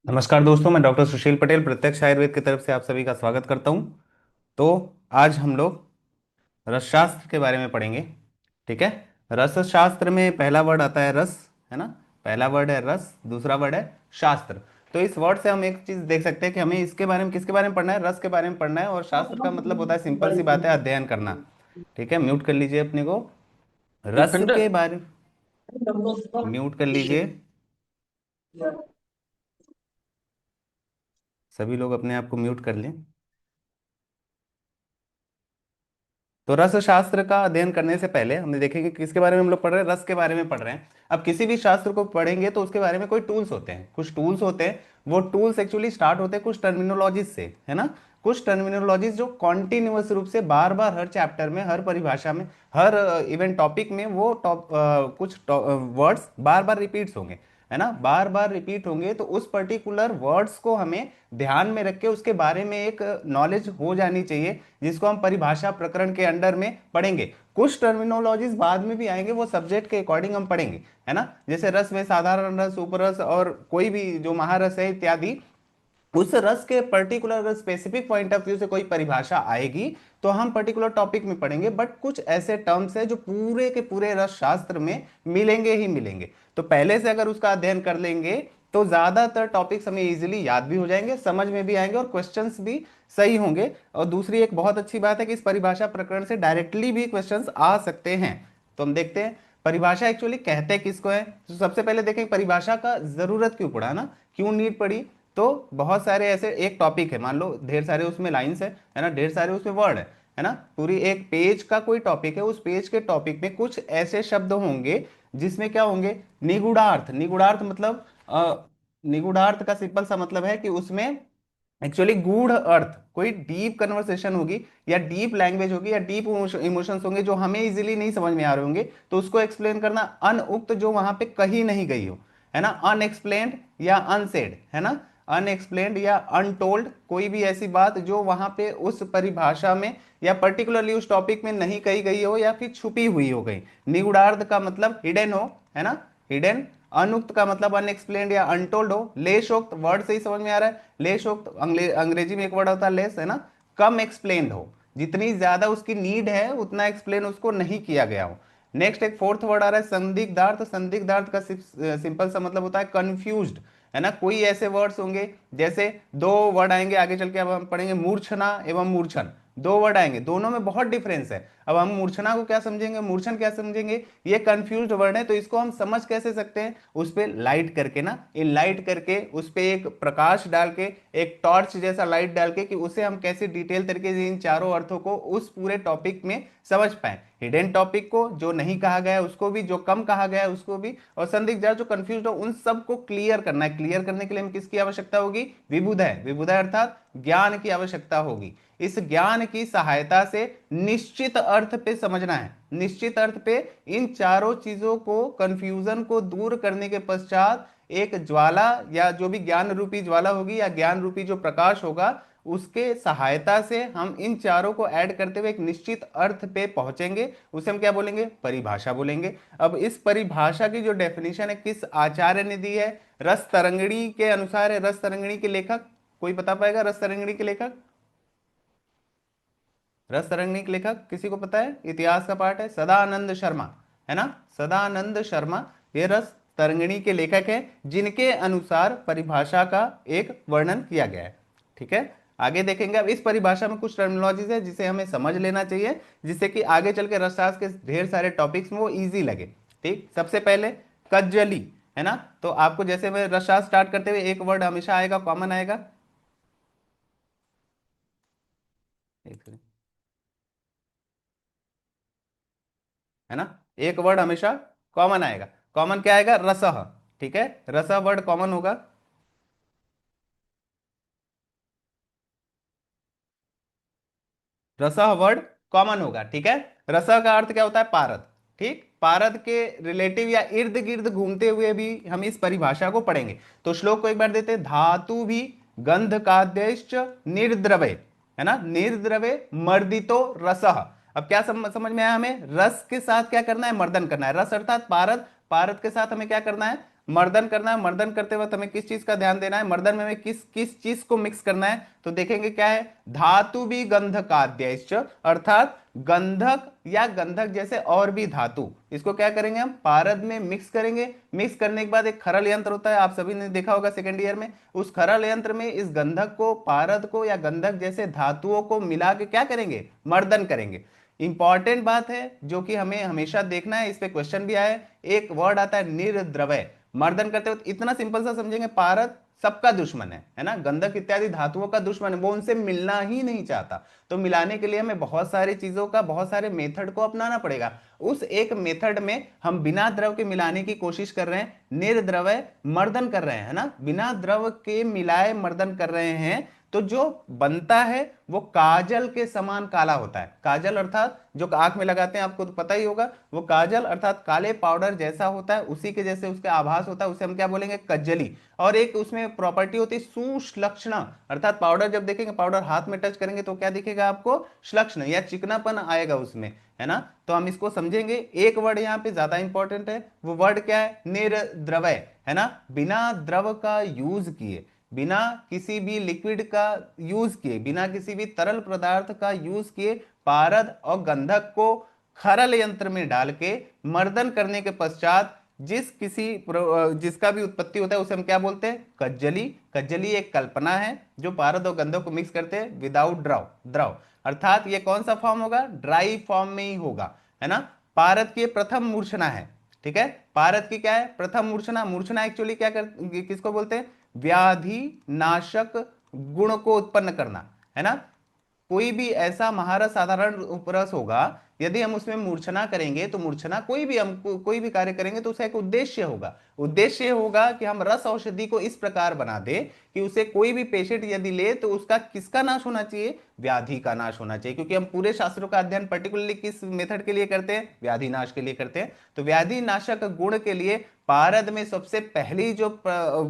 नमस्कार दोस्तों, मैं डॉक्टर सुशील पटेल प्रत्यक्ष आयुर्वेद की तरफ से आप सभी का स्वागत करता हूं। तो आज हम लोग रसशास्त्र के बारे में पढ़ेंगे। ठीक है। रसशास्त्र में पहला वर्ड आता है रस, है ना। पहला वर्ड है रस, दूसरा वर्ड है शास्त्र। तो इस वर्ड से हम एक चीज देख सकते हैं कि हमें इसके बारे में किसके बारे में पढ़ना है, रस के बारे में पढ़ना है। और शास्त्र का मतलब होता है, सिंपल सी बात है, अध्ययन करना। ठीक है, म्यूट कर लीजिए अपने को। रस के बारे म्यूट कर लीजिए। सभी लोग अपने आप को म्यूट कर लें। तो रस शास्त्र का अध्ययन करने से पहले हमने देखेंगे किसके बारे में हम लोग पढ़ रहे हैं, रस के बारे में पढ़ रहे हैं। अब किसी भी शास्त्र को पढ़ेंगे तो उसके बारे में कोई टूल्स होते हैं, कुछ टूल्स होते हैं। वो टूल्स एक्चुअली स्टार्ट होते हैं कुछ टर्मिनोलॉजीज से, है ना। कुछ टर्मिनोलॉजीज जो कॉन्टिन्यूअस रूप से बार बार हर चैप्टर में, हर परिभाषा में, हर इवेंट टॉपिक में वो कुछ वर्ड्स बार बार रिपीट्स होंगे, है ना, बार बार रिपीट होंगे। तो उस पर्टिकुलर वर्ड्स को हमें ध्यान में रख के उसके बारे में एक नॉलेज हो जानी चाहिए, जिसको हम परिभाषा प्रकरण के अंडर में पढ़ेंगे। कुछ टर्मिनोलॉजीज बाद में भी आएंगे, वो सब्जेक्ट के अकॉर्डिंग हम पढ़ेंगे, है ना। जैसे रस में साधारण रस, उपरस और कोई भी जो महारस है इत्यादि, उस रस के पर्टिकुलर अगर स्पेसिफिक पॉइंट ऑफ व्यू से कोई परिभाषा आएगी तो हम पर्टिकुलर टॉपिक में पढ़ेंगे। बट कुछ ऐसे टर्म्स है जो पूरे के पूरे रस शास्त्र में मिलेंगे ही मिलेंगे। तो पहले से अगर उसका अध्ययन कर लेंगे तो ज्यादातर टॉपिक्स हमें इजीली याद भी हो जाएंगे, समझ में भी आएंगे और क्वेश्चंस भी सही होंगे। और दूसरी एक बहुत अच्छी बात है कि इस परिभाषा प्रकरण से डायरेक्टली भी क्वेश्चंस आ सकते हैं। तो हम देखते हैं परिभाषा एक्चुअली कहते किसको है। तो सबसे पहले देखें परिभाषा का जरूरत क्यों पड़ा ना, क्यों नीड पड़ी। तो बहुत सारे ऐसे एक टॉपिक है, मान लो ढेर सारे उसमें लाइंस है ना, ढेर सारे उसमें वर्ड है ना। पूरी एक पेज का कोई टॉपिक है, उस पेज के टॉपिक में कुछ ऐसे शब्द होंगे जिसमें क्या होंगे, निगूढ़ार्थ। निगूढ़ार्थ मतलब निगूढ़ार्थ का सिंपल सा मतलब है कि उसमें एक्चुअली गूढ़ अर्थ, कोई डीप कन्वर्सेशन होगी या डीप लैंग्वेज होगी या डीप इमोशंस होंगे जो हमें इजीली नहीं समझ में आ रहे होंगे, तो उसको एक्सप्लेन करना। अनउक्त, जो वहां पे कही नहीं गई हो, है ना, अनएक्सप्लेन्ड या अनसेड, है ना, अनएक्सप्लेन्ड या अनटोल्ड, कोई भी ऐसी बात जो वहां पे उस परिभाषा में या पर्टिकुलरली उस टॉपिक में नहीं कही गई हो या फिर छुपी हुई हो गई। निगूढ़ार्थ का मतलब हिडन हो, है ना, हिडन। अनुक्त का मतलब अनएक्सप्लेन्ड या अनटोल्ड हो। लेशोक्त, वर्ड से ही समझ में आ रहा है, लेशोक्त अंग्रेजी में एक वर्ड होता है लेस, है ना, कम एक्सप्लेन्ड हो, जितनी ज्यादा उसकी नीड है उतना एक्सप्लेन उसको नहीं किया गया हो। नेक्स्ट एक फोर्थ वर्ड आ रहा है संदिग्धार्थ। संदिग्धार्थ का सिंपल सा मतलब होता है कंफ्यूज्ड, है ना। कोई ऐसे वर्ड्स होंगे, जैसे दो वर्ड आएंगे आगे चल के, अब हम पढ़ेंगे मूर्छना एवं मूर्छन, दो वर्ड आएंगे, दोनों में बहुत डिफरेंस है। अब हम मूर्छना को क्या समझेंगे, मूर्छन क्या समझेंगे, ये कंफ्यूज्ड वर्ड है। तो इसको हम समझ कैसे सकते हैं, उस पर लाइट करके ना, ये लाइट करके उस पर एक प्रकाश डाल के, एक टॉर्च जैसा लाइट डाल के, कि उसे हम कैसे डिटेल तरीके से इन चारों अर्थों को उस पूरे टॉपिक में समझ पाए। हिडन टॉपिक को, जो नहीं कहा गया है उसको भी, जो कम कहा गया है उसको भी, और संदिग्ध जो कंफ्यूज हो उन सबको क्लियर करना है। क्लियर करने के लिए हमें किसकी आवश्यकता होगी, विबुधय। विबुधय अर्थात ज्ञान की आवश्यकता होगी। इस ज्ञान की सहायता से निश्चित अर्थ पे समझना है, निश्चित अर्थ पे इन चारों चीजों को, कंफ्यूजन को दूर करने के पश्चात एक ज्वाला, या जो भी ज्ञान रूपी ज्वाला होगी या ज्ञान रूपी जो प्रकाश होगा, उसके सहायता से हम इन चारों को ऐड करते हुए एक निश्चित अर्थ पे पहुंचेंगे। उसे हम क्या बोलेंगे, परिभाषा बोलेंगे। अब इस परिभाषा की जो डेफिनेशन है किस आचार्य ने दी है, रस तरंगिणी के अनुसार है। रस तरंगिणी के लेखक कोई बता पाएगा, रस तरंगिणी के लेखक, रस तरंगिणी के लेखक किसी को पता है, इतिहास का पाठ है, सदानंद शर्मा, है ना, सदानंद शर्मा ये रस तरंगिणी के लेखक हैं, जिनके अनुसार परिभाषा का एक वर्णन किया गया है। ठीक है, आगे देखेंगे। अब इस परिभाषा में कुछ टर्मिनोलॉजीज है जिसे हमें समझ लेना चाहिए, जिससे कि आगे चल के रसशास्त्र के ढेर सारे टॉपिक्स में वो इजी लगे। ठीक, सबसे पहले कज्जली, है ना। तो आपको जैसे मैं रसशास्त्र स्टार्ट करते हुए एक वर्ड हमेशा आएगा, कॉमन आएगा। एक सेकंड, है ना, एक वर्ड हमेशा कॉमन आएगा। कॉमन क्या आएगा, रसह। ठीक है, रसह वर्ड कॉमन होगा। रसह वर्ड कॉमन होगा। ठीक है, रसह का अर्थ क्या होता है, पारद। ठीक, पारद के रिलेटिव या इर्द गिर्द घूमते हुए भी हम इस परिभाषा को पढ़ेंगे। तो श्लोक को एक बार देते हैं, धातु भी गंध काद्यश्च निर्द्रवे, है ना, निर्द्रवे मर्दितो रसः। अब क्या समझ में आया हमें, रस के साथ क्या करना है, मर्दन करना है। रस अर्थात पारद, पारद के साथ हमें क्या करना है, मर्दन करना है, मर्दन करते वक्त हमें किस चीज का ध्यान देना है, मर्दन में हमें किस किस चीज को मिक्स करना है, तो देखेंगे क्या है, धातु भी गंधकाद्यश्च, अर्थात गंधक या गंधक जैसे और भी धातु, इसको क्या करेंगे हम पारद में मिक्स करेंगे। मिक्स करने के बाद एक खरल यंत्र होता है, आप सभी ने देखा होगा सेकेंड ईयर में, उस खरल यंत्र में इस गंधक को, पारद को या गंधक जैसे धातुओं को मिला के क्या करेंगे, मर्दन करेंगे। इंपॉर्टेंट बात है जो कि हमें हमेशा देखना है, इस पे क्वेश्चन भी आया है, एक वर्ड आता है निर्द्रव्य। मर्दन करते वक्त इतना सिंपल सा समझेंगे, पारद सबका दुश्मन है ना, गंधक इत्यादि धातुओं का दुश्मन है, वो उनसे मिलना ही नहीं चाहता। तो मिलाने के लिए हमें बहुत सारी चीजों का, बहुत सारे मेथड को अपनाना पड़ेगा। उस एक मेथड में हम बिना द्रव के मिलाने की कोशिश कर रहे हैं, निर्द्रव्य मर्दन कर रहे हैं, है ना, बिना द्रव के मिलाए मर्दन कर रहे हैं। तो जो बनता है वो काजल के समान काला होता है। काजल अर्थात जो आंख में लगाते हैं, आपको तो पता ही होगा, वो काजल अर्थात काले पाउडर जैसा होता है, उसी के जैसे उसका आभास होता है, उसे हम क्या बोलेंगे, कज्जली। और एक उसमें प्रॉपर्टी होती है सुश्लक्षणा, अर्थात पाउडर जब देखेंगे, पाउडर हाथ में टच करेंगे तो क्या दिखेगा आपको, श्लक्षण या चिकनापन आएगा उसमें, है ना। तो हम इसको समझेंगे। एक वर्ड यहाँ पे ज्यादा इंपॉर्टेंट है, वो वर्ड क्या है, निर्द्रव्य, है ना, बिना द्रव का यूज किए, बिना किसी भी लिक्विड का यूज किए, बिना किसी भी तरल पदार्थ का यूज किए, पारद और गंधक को खरल यंत्र में डाल के मर्दन करने के पश्चात जिसका भी उत्पत्ति होता है उसे हम क्या बोलते हैं, कज्जली। कज्जली एक कल्पना है जो पारद और गंधक को मिक्स करते हैं विदाउट द्रव, द्रव अर्थात ये कौन सा फॉर्म होगा, ड्राई फॉर्म में ही होगा, है ना। पारद की प्रथम मूर्छना है, ठीक है, पारद की क्या है, प्रथम मूर्छना। मूर्छना एक्चुअली क्या कर, किसको बोलते हैं, व्याधि नाशक गुण को उत्पन्न करना, है ना। कोई भी ऐसा महारस साधारण उपरस होगा, यदि हम उसमें मूर्छना करेंगे तो मूर्छना, कोई भी हम कोई भी कार्य करेंगे तो उसका एक उद्देश्य होगा। उद्देश्य होगा कि हम रस औषधि को इस प्रकार बना दे कि उसे कोई भी पेशेंट यदि ले तो उसका किसका नाश होना चाहिए, व्याधि का नाश होना चाहिए। क्योंकि हम पूरे शास्त्रों का अध्ययन पर्टिकुलरली किस मेथड के लिए करते हैं, व्याधि नाश के लिए करते हैं। तो व्याधि नाशक गुण के लिए पारद में सबसे पहली जो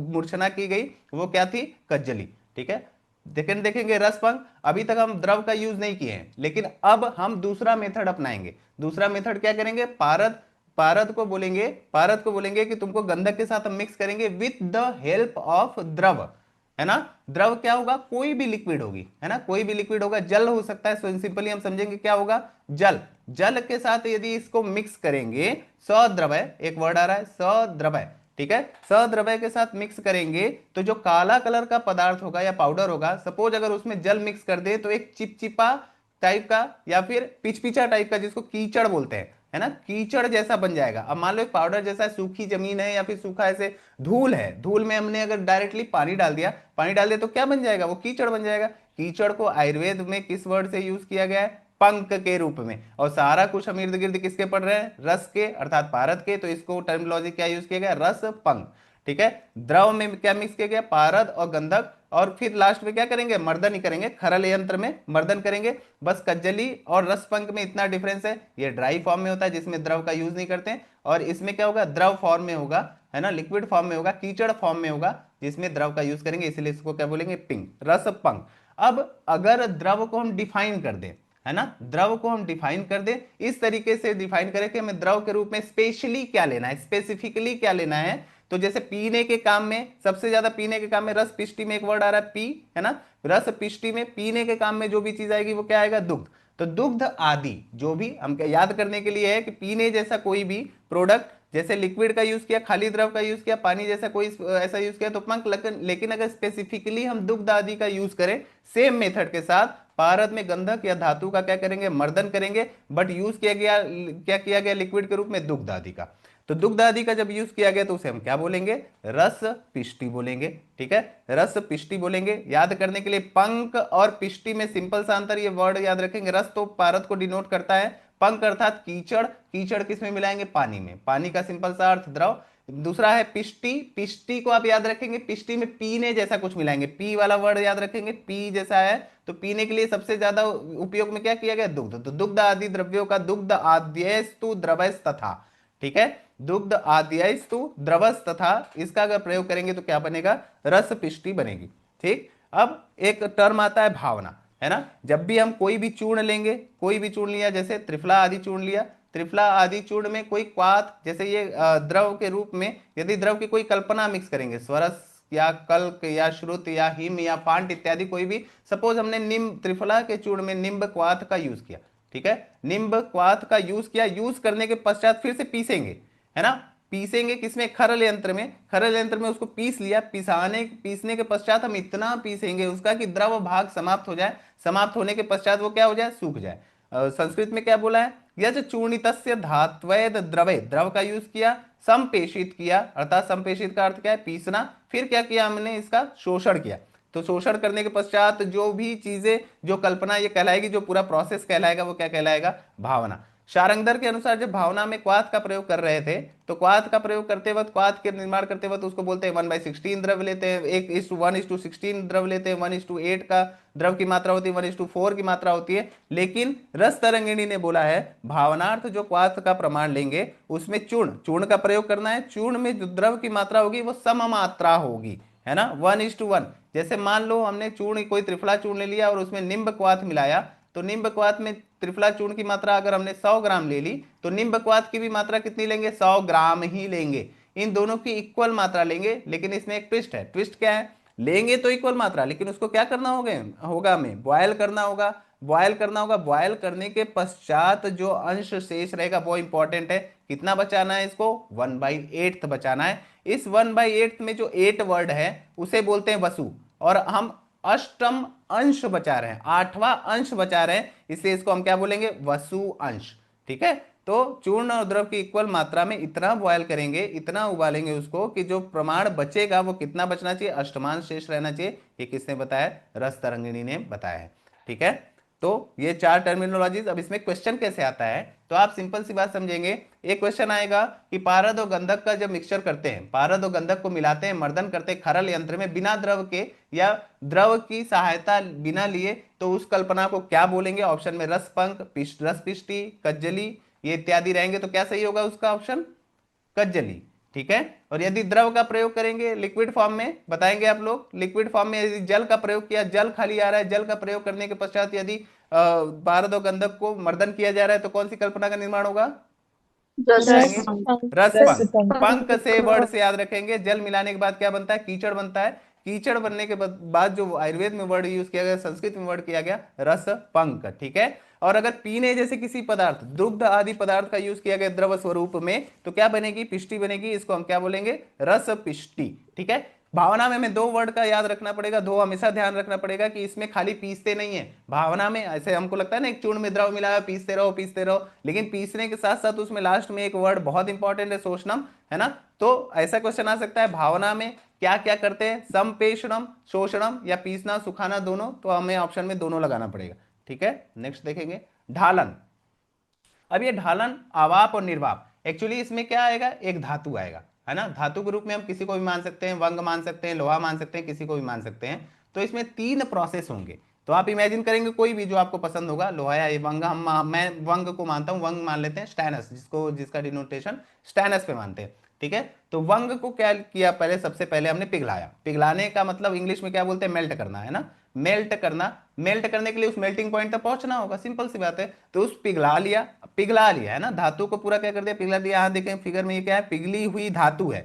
मूर्छना की गई वो क्या थी, कज्जली, ठीक है। देखेंगे रसभंग, अभी तक हम द्रव का यूज नहीं किए हैं, लेकिन अब हम दूसरा मेथड अपनाएंगे। दूसरा मेथड क्या करेंगे, पारद, पारद को बोलेंगे कि तुमको गंधक के साथ हम मिक्स करेंगे विथ द हेल्प ऑफ द्रव, है ना। द्रव क्या होगा, कोई भी लिक्विड होगी, है ना, कोई भी लिक्विड होगा, जल हो सकता है, सो सिंपली हम समझेंगे क्या होगा, जल। जल के साथ यदि इसको मिक्स करेंगे, सद्रवय, एक वर्ड आ रहा है सद्रवय, ठीक है, सद्रव्य के साथ मिक्स करेंगे तो जो काला कलर का पदार्थ होगा या पाउडर होगा, सपोज अगर उसमें जल मिक्स कर दे तो एक चिपचिपा टाइप का या फिर पिचपिचा टाइप का, जिसको कीचड़ बोलते हैं, है ना, कीचड़ जैसा बन जाएगा। अब मान लो एक पाउडर जैसा सूखी जमीन है या फिर सूखा ऐसे धूल है, धूल में हमने अगर डायरेक्टली पानी डाल दिया, पानी डाल दिया तो क्या बन जाएगा, वो कीचड़ बन जाएगा। कीचड़ को आयुर्वेद में किस वर्ड से यूज किया गया है, पंक के रूप में। और सारा कुछ हम इर्द गिर्द किसके पढ़ रहे हैं, रस के अर्थात पारद के, तो इसको टर्मिनोलॉजी क्या यूज किया गया, रस पंक, ठीक है। द्रव में क्या मिक्स किया गया, पारद और गंधक, और फिर लास्ट में क्या करेंगे, मर्दन ही करेंगे, खरल यंत्र में मर्दन करेंगे। बस कज्जली और रस पंक में इतना डिफरेंस है, ये ड्राई फॉर्म में होता है जिसमें द्रव का यूज नहीं करते हैं, और इसमें क्या होगा, द्रव फॉर्म में होगा, है ना, लिक्विड फॉर्म में होगा, कीचड़ फॉर्म में होगा जिसमें द्रव का यूज करेंगे, इसलिए इसको क्या बोलेंगे, पिंक, रस पंक। अब अगर द्रव को हम डिफाइन कर दें, है ना, द्रव को हम डिफाइन कर दें, इस तरीके से डिफाइन करें कि हमें द्रव के रूप में स्पेशली क्या लेना है, स्पेसिफिकली क्या लेना है। तो जैसे पीने के काम में, सबसे ज्यादा पीने के काम में, रस पिष्टि में एक वर्ड आ रहा है पी, है ना, रस पिष्टि में पीने के काम में जो भी चीज आएगी वो क्या आएगा, दुग्ध। तो दुग्ध आदि जो भी हम याद करने के लिए है कि पीने जैसा कोई भी प्रोडक्ट, जैसे लिक्विड का यूज किया, खाली द्रव का यूज किया, पानी जैसा कोई ऐसा यूज किया तो पंख, लेकिन अगर स्पेसिफिकली हम दुग्ध आदि का यूज करें सेम मेथड के साथ, पारद में गंधक या धातु का क्या करेंगे, मर्दन करेंगे, बट यूज किया गया, क्या किया गया, लिक्विड के रूप में दुग्ध आदि का। तो दुग्ध आदि का जब यूज किया गया तो उसे हम क्या बोलेंगे, रस पिष्टि बोलेंगे, ठीक है, रस पिष्टि बोलेंगे। याद करने के लिए पंक और पिष्टि में सिंपल सा अंतर, ये वर्ड याद रखेंगे, रस तो पारद को डिनोट करता है, पंक अर्थात कीचड़, कीचड़ किस में मिलाएंगे, पानी में, पानी का सिंपल सा अर्थ द्रव। दूसरा है पिष्टि, पिष्टि को आप याद रखेंगे, पिष्टि में पीने जैसा कुछ मिलाएंगे, पी वाला वर्ड याद रखेंगे, पी जैसा है, तो पीने के लिए सबसे ज्यादा उपयोग में क्या किया गया, दुग्ध। तो दुग्ध आदि द्रव्यों का दुग्ध आद्यस्तु द्रवस तथा, ठीक है, दुग्ध आद्यस्तु द्रवस तथा, इसका अगर प्रयोग करेंगे तो क्या बनेगा, रस पिष्टि बनेगी, ठीक। अब एक टर्म आता है भावना, है ना, जब भी हम कोई भी चूर्ण लेंगे, कोई भी चूर्ण लिया, जैसे त्रिफला आदि चूर्ण लिया, त्रिफला आदि चूर्ण में कोई क्वाथ, जैसे ये द्रव के रूप में यदि द्रव की कोई कल्पना मिक्स करेंगे, स्वरस या कल्क या श्रुत या हिम या पांट इत्यादि कोई भी, सपोज हमने निम्ब त्रिफला के चूर्ण में निम्ब क्वाथ का यूज किया, ठीक है, निम्ब क्वाथ का यूज किया, यूज करने के पश्चात फिर से पीसेंगे, है ना, पीसेंगे किसमें, खरल यंत्र में, खरल यंत्र में उसको पीस लिया, पीसने के पश्चात हम इतना पीसेंगे उसका कि द्रव भाग समाप्त हो जाए, समाप्त होने के पश्चात वो क्या हो जाए, सूख जाए। संस्कृत में क्या बोला है, यज चूर्णितस्य धात्वैद द्रवे, द्रव का यूज किया, संपेशित किया, अर्थात संपेशित का अर्थ क्या है, पीसना, फिर क्या किया हमने, इसका शोषण किया, तो शोषण करने के पश्चात जो भी चीजें, जो कल्पना ये कहलाएगी, जो पूरा प्रोसेस कहलाएगा वो क्या कहलाएगा, भावना। शारंगधर के अनुसार जब भावना में क्वाथ का प्रयोग कर रहे थे, तो क्वाथ का प्रयोग करते वक्त, क्वाथ के निर्माण करते वक्त उसको बोलते हैं 1/16 द्रव लेते हैं, 1:1:16 द्रव लेते हैं, 1:8 का द्रव की मात्रा होती है, 1:4 की मात्रा होती है। लेकिन रस तरंगिणी ने बोला है भावनार्थ जो क्वाथ का प्रमाण लेंगे उसमें चूर्ण, चूर्ण का प्रयोग करना है, चूर्ण में जो द्रव की मात्रा होगी वो सम मात्रा होगी, है ना, 1:1। जैसे मान लो हमने चूर्ण, कोई त्रिफला चूर्ण ले लिया और उसमें निम्ब क्वाथ मिलाया, तो निम्ब क्वाथ में त्रिफला चूर्ण की मात्रा अगर हमने 100 ग्राम ले ली, तो निम्ब क्वाथ की भी मात्रा कितनी लेंगे, 100 ग्राम ही लेंगे, इन दोनों की इक्वल मात्रा लेंगे। लेकिन इसमें एक ट्विस्ट है, ट्विस्ट क्या है, लेंगे तो इक्वल मात्रा, लेकिन उसको क्या करना होगा हमें बॉयल करना होगा, बॉयल करना होगा, बॉयल करने के पश्चात जो अंश शेष रहेगा वो इंपॉर्टेंट है, कितना बचाना है इसको, 1/8 बचाना है। इस 1/8 में जो 8 वर्ड है उसे बोलते हैं वसु, और हम अष्टम अंश बचा रहे हैं, 8वां अंश बचा रहे हैं, इसलिए इसको हम क्या बोलेंगे, वसु अंश, ठीक है। तो चूर्ण और द्रव की इक्वल मात्रा में इतना बॉयल करेंगे, इतना उबालेंगे उसको कि जो प्रमाण बचेगा वो कितना बचना चाहिए, अष्टमांश शेष रहना चाहिए। ये किसने बताया, रस तरंगिणी ने बताया है, ठीक है। तो ये 4 टर्मिनोलॉजीज। अब इसमें क्वेश्चन कैसे आता है, तो आप सिंपल सी बात समझेंगे, एक क्वेश्चन आएगा कि पारद और गंधक का जब मिक्सचर करते हैं, पारद और गंधक को मिलाते हैं, मर्दन करते हैं खरल यंत्र में बिना द्रव के या द्रव की सहायता बिना लिए, तो उस कल्पना को क्या बोलेंगे, ऑप्शन में रस पंख, रस पिष्टि, कज्जली ये इत्यादि रहेंगे, तो क्या सही होगा उसका ऑप्शन, कज्जली, ठीक है। और यदि द्रव का प्रयोग करेंगे लिक्विड फॉर्म में, बताएंगे आप लोग, लिक्विड फॉर्म में यदि जल का प्रयोग किया, जल खाली आ रहा है, जल का प्रयोग करने के पश्चात यदि पारद और गंधक को मर्दन किया जा रहा है, तो कौन सी कल्पना का निर्माण होगा, रस बताएंगे, रस रस पंख, पंख से वर्ड से याद रखेंगे, जल मिलाने के बाद क्या बनता है, कीचड़ बनता है, कीचड़ बनने के बाद जो आयुर्वेद में वर्ड यूज किया गया, संस्कृत में वर्ड किया गया रस पंख, ठीक है। और अगर पीने जैसे किसी पदार्थ, दुग्ध आदि पदार्थ का यूज किया गया द्रव स्वरूप में, तो क्या बनेगी, पिष्टि बनेगी, इसको हम क्या बोलेंगे, रस पिष्टि, ठीक है। भावना में हमें 2 वर्ड का याद रखना पड़ेगा, 2 हमेशा ध्यान रखना पड़ेगा कि इसमें खाली पीसते नहीं है, भावना में ऐसे हमको लगता है ना एक चूर्ण में द्रव मिलाया, पीसते रहो, लेकिन पीसने के साथ साथ उसमें लास्ट में एक वर्ड बहुत इंपॉर्टेंट है, शोषणम, है ना। तो ऐसा क्वेश्चन आ सकता है भावना में क्या क्या करते हैं, संपेषणम, शोषणम या पीसना सुखाना दोनों, तो हमें ऑप्शन में दोनों लगाना पड़ेगा, ठीक है। नेक्स्ट देखेंगे ढालन। अब ये ढालन आवाप और निर्वाप, एक्चुअली इसमें क्या आएगा, एक धातु आएगा, है ना, धातु के रूप में हम किसी को भी मान सकते हैं, वंग मान सकते हैं, लोहा मान सकते हैं, किसी को भी मान सकते हैं। तो इसमें 3 प्रोसेस होंगे, तो आप इमेजिन करेंगे कोई भी जो आपको पसंद होगा, लोहा या ये वंग, मैं वंग को मानता हूं, वंग मान लेते हैं, स्टैनस जिसको, जिसका डिनोटेशन स्टैनस पे मानते हैं, ठीक है। तो वंग को क्या किया, पहले सबसे पहले हमने पिघलाया, पिघलाने का मतलब इंग्लिश में क्या बोलते हैं, मेल्ट करना, है ना, मेल्ट करना, मेल्ट करने के लिए उस मेल्टिंग पॉइंट तक पहुंचना होगा, सिंपल सी बात है। तो उस पिघला लिया, है ना, धातु को पूरा क्या कर दिया, पिघला दिया। यहां देखें फिगर में ये क्या है, पिघली हुई धातु है,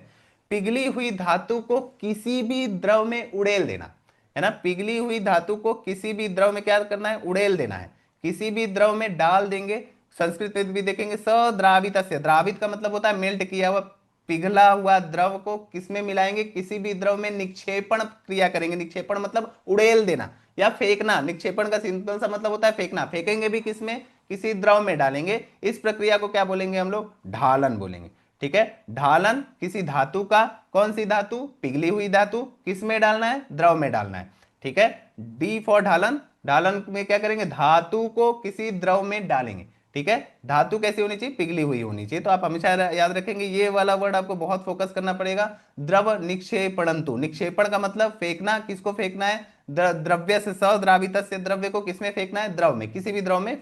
पिघली हुई धातु को किसी भी द्रव में उड़ेल देना, है ना, पिघली हुई धातु को किसी भी द्रव में क्या करना है, उड़ेल देना है, किसी भी द्रव में डाल देंगे। संस्कृत में भी देखेंगे सद्रावित, द्रावित का मतलब होता है मेल्ट किया हुआ, पिघला हुआ द्रव को किसमें मिलाएंगे, किसी भी द्रव में निक्षेपण क्रिया करेंगे, निक्षेपण मतलब उड़ेल देना या फेंकना, निक्षेपण का सिंपल सा मतलब होता है फेंकना, फेंकेंगे भी किसमें, किसी द्रव में डालेंगे, इस प्रक्रिया को क्या बोलेंगे हम लोग, ढालन बोलेंगे, ठीक है। ढालन किसी धातु का, कौन सी धातु, पिघली हुई धातु, किस में डालना है, द्रव में डालना है, ठीक है। डी फॉर ढालन, ढालन में क्या करेंगे, धातु को किसी द्रव में डालेंगे, ठीक है। धातु कैसी होनी चाहिए, पिघली हुई होनी चाहिए, तो आप हमेशा याद रखेंगे ये वाला वर्ड आपको बहुत फोकस करना पड़ेगा, द्रव निक्षेपणंतु, निक्षेपण का मतलब फेंकना, किसको फेंकना है, द्रव्य से, सद्रावित से द्रव्य को किसमें फेंकना है, द्रव में, किसी भी द्रव में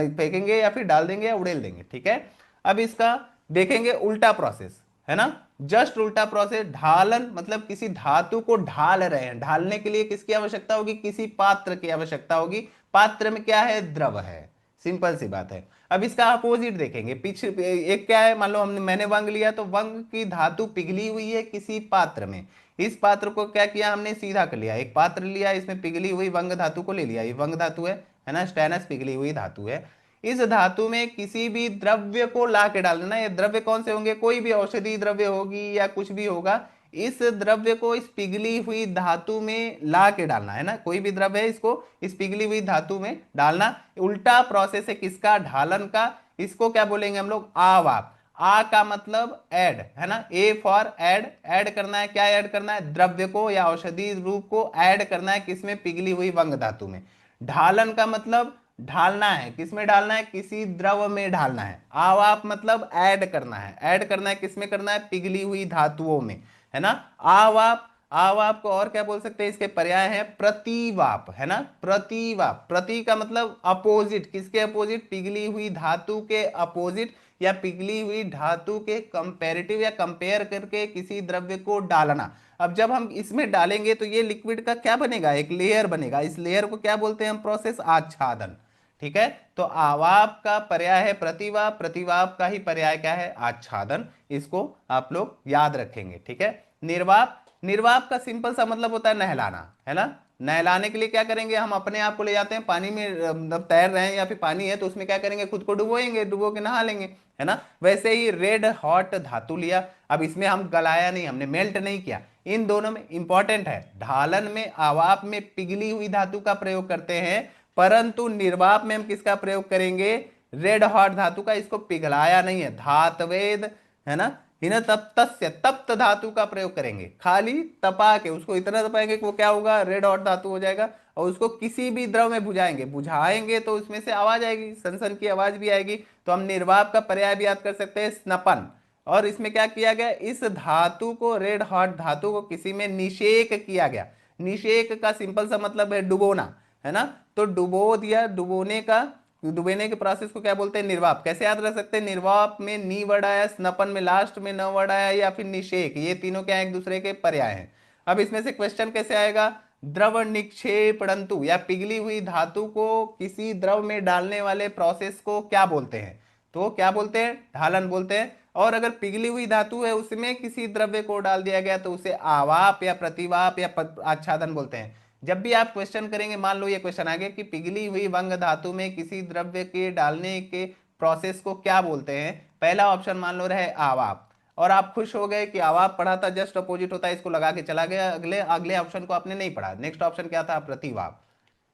फेंकेंगे या फिर डाल देंगे या उड़ेल देंगे, ठीक है। अब इसका देखेंगे उल्टा प्रोसेस, है ना, जस्ट उल्टा प्रोसेस, ढालन मतलब किसी धातु को ढाल रहे हैं, ढालने के लिए किसकी आवश्यकता होगी, किसी पात्र की आवश्यकता होगी, पात्र में क्या है, द्रव है, सिंपल सी बात है। अब इसका अपोजिट देखेंगे, पीछे एक क्या है, मान लो हमने मैंने वंग लिया, तो वंग की धातु पिघली हुई है किसी पात्र में। इस पात्र को क्या किया हमने, सीधा कर लिया, एक पात्र लिया, इसमें पिघली हुई वंग धातु को ले लिया, ये वंग धातु है ना, स्टेनस पिघली हुई धातु है। इस धातु में किसी भी द्रव्य को ला के डालना, ये द्रव्य कौन से होंगे, कोई भी औषधि द्रव्य होगी या कुछ भी होगा, इस द्रव्य को इस पिघली हुई धातु में ला के डालना है ना, कोई भी द्रव्य है इसको इस पिघली हुई धातु में डालना। उल्टा प्रोसेस है किसका, ढालन का। इसको क्या बोलेंगे हम लोग, आवाप। आ का मतलब ऐड है ना, ए फॉर ऐड, ऐड करना है, क्या ऐड करना है, द्रव्य को या औषधि रूप को ऐड करना है, किसमें, पिघली हुई वंग धातु में। ढालन का मतलब ढालना है, किसमें डालना है, किसी द्रव में ढालना है। आवाप मतलब ऐड करना है, ऐड करना है किसमें करना है, पिघली हुई धातुओं में, है ना। आवाप, आवाप को और क्या बोल सकते हैं, इसके पर्याय है प्रतिवाप, है ना, प्रतिवाप। प्रति का मतलब अपोजिट, किसके अपोजिट, पिघली हुई धातु के अपोजिट, या पिघली हुई धातु के कंपैरेटिव या कंपेयर करके किसी द्रव्य को डालना। अब जब हम इसमें डालेंगे तो ये लिक्विड का क्या बनेगा, एक लेयर बनेगा, इस लेयर को क्या बोलते हैं हम, प्रोसेस आच्छादन। ठीक है, तो आवाप का पर्याय है प्रतिवाप, प्रतिवाप का ही पर्याय क्या है, आच्छादन। इसको आप लोग याद रखेंगे, ठीक है। निर्वाप, निर्वाप का सिंपल सा मतलब होता है नहलाना, है ना। नहलाने के लिए क्या करेंगे, हम अपने आप को ले जाते हैं पानी में, मतलब तैर रहे हैं या फिर पानी है तो उसमें क्या करेंगे, खुद को डुबोएंगे, डुबो के नहा लेंगे, है ना। वैसे ही रेड हॉट धातु लिया, अब इसमें हम गलाया नहीं, हमने मेल्ट नहीं किया। इन दोनों में इंपॉर्टेंट है, ढालन में आवाप में पिघली हुई धातु का प्रयोग करते हैं, परंतु निर्वाप में हम किसका प्रयोग करेंगे, रेड हॉट धातु का। इसको पिघलाया नहीं है, धातवेद, है ना, हिन तप्तस्य, तप्त धातु का प्रयोग करेंगे, खाली तपा के उसको इतना तपाएंगे कि वो क्या होगा, रेड हॉट धातु हो जाएगा। और उसको किसी भी द्रव में बुझाएंगे, बुझाएंगे तो उसमें से आवाज आएगी, सनसन की आवाज भी आएगी। तो हम निर्वाप का पर्याय भी याद कर सकते हैं, स्नपन। और इसमें क्या किया गया, इस धातु को, रेड हॉट धातु को किसी में निषेक किया गया। निषेक का सिंपल सा मतलब है डुबोना, है ना। तो डुबो दिया, डुबोने का, डुबोने के प्रोसेस को क्या बोलते हैं, निर्वाप। कैसे याद रख सकते हैं, निर्वाप में नी वर्ड आया, स्नपन में लास्ट में न वर्ड आया, या फिर निषेक, ये तीनों क्या है, एक दूसरे के पर्याय हैं। अब इसमें से क्वेश्चन कैसे आएगा, द्रव निक्षेपणंतु या पिघली हुई धातु को किसी द्रव में डालने वाले प्रोसेस को क्या बोलते हैं, तो क्या बोलते हैं, ढालन बोलते हैं। और अगर पिघली हुई धातु है उसमें किसी द्रव्य को डाल दिया गया तो उसे आवाप या प्रतिवाप या आच्छादन बोलते हैं। जब भी आप क्वेश्चन करेंगे, मान लो ये क्वेश्चन आ गया कि पिघली हुई वंग धातु में किसी द्रव्य के डालने के प्रोसेस को क्या बोलते हैं, पहला ऑप्शन मान लो रहे आवाप, और आप खुश हो गए कि आवाप पढ़ा था, जस्ट अपोजिट होता है, इसको लगा के चला गया, अगले अगले ऑप्शन को आपने नहीं पढ़ा। नेक्स्ट ऑप्शन क्या था, प्रतिवाप।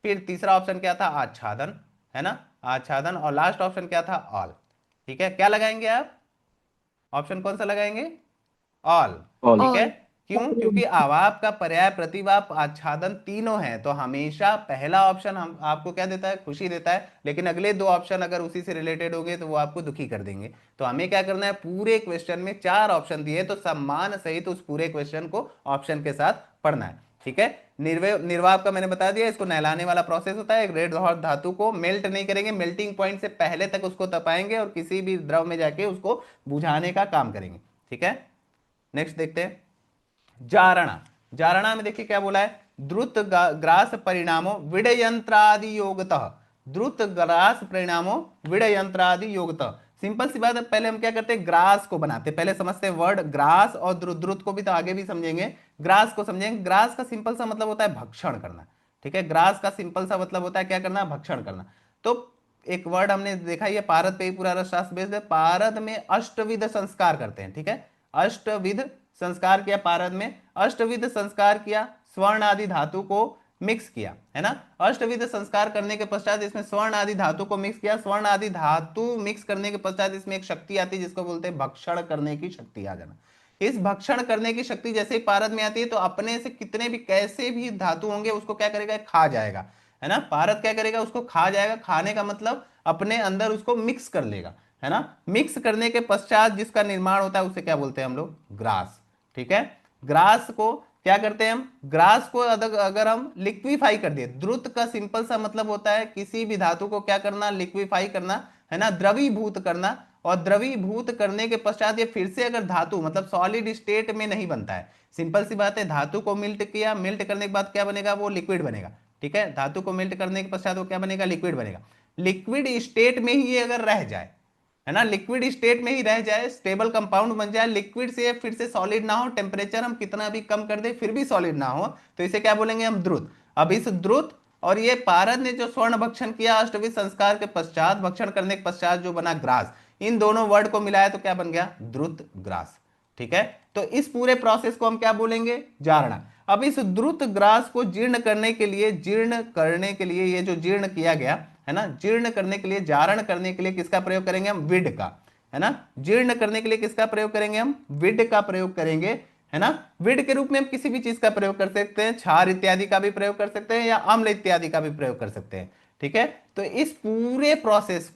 फिर तीसरा ऑप्शन क्या था, आच्छादन, है ना, आच्छादन। और लास्ट ऑप्शन क्या था, ऑल। ठीक है, क्या लगाएंगे आप, ऑप्शन कौन सा लगाएंगे, ऑल। ऑल। ठीक है, ऑल। क्यों, क्योंकि आवाप का पर्याय प्रतिवाप आच्छादन तीनों है, तो हमेशा पहला ऑप्शन हम आपको क्या देता है, खुशी देता है, लेकिन अगले दो ऑप्शन अगर उसी से रिलेटेड होंगे तो वो आपको दुखी कर देंगे। तो हमें क्या करना है, पूरे क्वेश्चन में चार ऑप्शन दिए तो सम्मान सहित उस पूरे क्वेश्चन को ऑप्शन के साथ पढ़ना है। ठीक है, निर्वाप का मैंने बता दिया, इसको नहलाने वाला प्रोसेस होता है। एक रेड हॉट धातु को मेल्ट नहीं करेंगे, मेल्टिंग पॉइंट से पहले तक उसको तपाएंगे और किसी भी द्रव में जाके उसको बुझाने का काम करेंगे। ठीक है, नेक्स्ट देखते हैं, जारणा। जारणा में देखिए क्या बोला है, द्रुत ग्रास परिणामों विड़यंत्रादि योगतः, द्रुत ग्रास परिणामों विड़यंत्रादि योगतः। सिंपल सी बात है, पहले हम क्या करते हैं, ग्रास को बनाते हैं, पहले समझते हैं वर्ड ग्रास, और द्रुत, द्रुत को भी तो आगे भी समझेंगे, ग्रास को समझेंगे। ग्रास का सिंपल सा मतलब होता है भक्षण करना। ठीक है, ग्रास का सिंपल सा मतलब होता है क्या करना, भक्षण करना। तो एक वर्ड हमने देखा, ये पारद पे ही पूरा रसशास्त्र बेस्ड है, पारद में अष्टविध संस्कार करते हैं। ठीक है, अष्टविध संस्कार किया, पारद में अष्टविध संस्कार किया, स्वर्ण आदि धातु को मिक्स किया, है ना। अष्टविध संस्कार करने के पश्चात इसमें स्वर्ण आदि धातु को मिक्स किया, स्वर्ण आदि धातु मिक्स करने के पश्चात इसमें एक शक्ति आती है जिसको बोलते हैं भक्षण करने की शक्ति आ जाना। इस भक्षण करने की शक्ति जैसे ही पारद में आती है तो अपने से कितने भी कैसे भी धातु होंगे उसको क्या करेगा, खा जाएगा, है ना। पारद क्या करेगा, उसको खा जाएगा, खाने का मतलब अपने अंदर उसको मिक्स कर लेगा, है ना। मिक्स करने के पश्चात जिसका निर्माण होता है उसे क्या बोलते हैं हम लोग, ग्रास। ठीक है, ग्रास को क्या करते हैं हम, ग्रास को अगर हम लिक्विफाई कर दिए, द्रुत का सिंपल सा मतलब होता है किसी भी धातु को क्या करना, लिक्विफाई करना, है ना, द्रवीभूत करना। और द्रवीभूत करने के पश्चात ये फिर से अगर धातु मतलब सॉलिड स्टेट में नहीं बनता है, सिंपल सी बात है, धातु को मिल्ट किया, मिल्ट करने के बाद क्या बनेगा, वो लिक्विड बनेगा। ठीक है, धातु को मिल्ट करने के पश्चात वो क्या बनेगा, लिक्विड बनेगा। लिक्विड स्टेट में ही ये अगर रह जाए, है ना, लिक्विड स्टेट में ही रह जाए, स्टेबल कंपाउंड बन जाए, लिक्विड से फिर से सॉलिड ना हो, टेम्परेचर हम कितना भी कम कर दे फिर भी सॉलिड ना हो, तो इसे क्या बोलेंगे हम, द्रुत। अब इस द्रुत और ये पारद ने जो स्वर्ण भक्षण किया अष्टविध संस्कार के पश्चात, भक्षण करने के पश्चात जो बना ग्रास, इन दोनों वर्ड को मिलाया तो क्या बन गया, द्रुत ग्रास। ठीक है, तो इस पूरे प्रोसेस को हम क्या बोलेंगे, जारना। अब इस द्रुत ग्रास को जीर्ण करने के लिए, जीर्ण करने के लिए, ये जो जीर्ण किया गया है ना, जीर्ण करने के लिए, जारण करने के लिए किसका प्रयोग करेंगे हम, विड का, है ना। जीर्ण करने के लिए किसका प्रयोग करेंगे हम, विड का प्रयोग करेंगे, है ना। विड के रूप में हम किसी भी चीज का प्रयोग कर सकते हैं, क्षार इत्यादि का भी प्रयोग कर सकते हैं या अम्ल इत्यादि का भी प्रयोग कर सकते हैं। ठीक है, तो इस पूरे प्रोसेस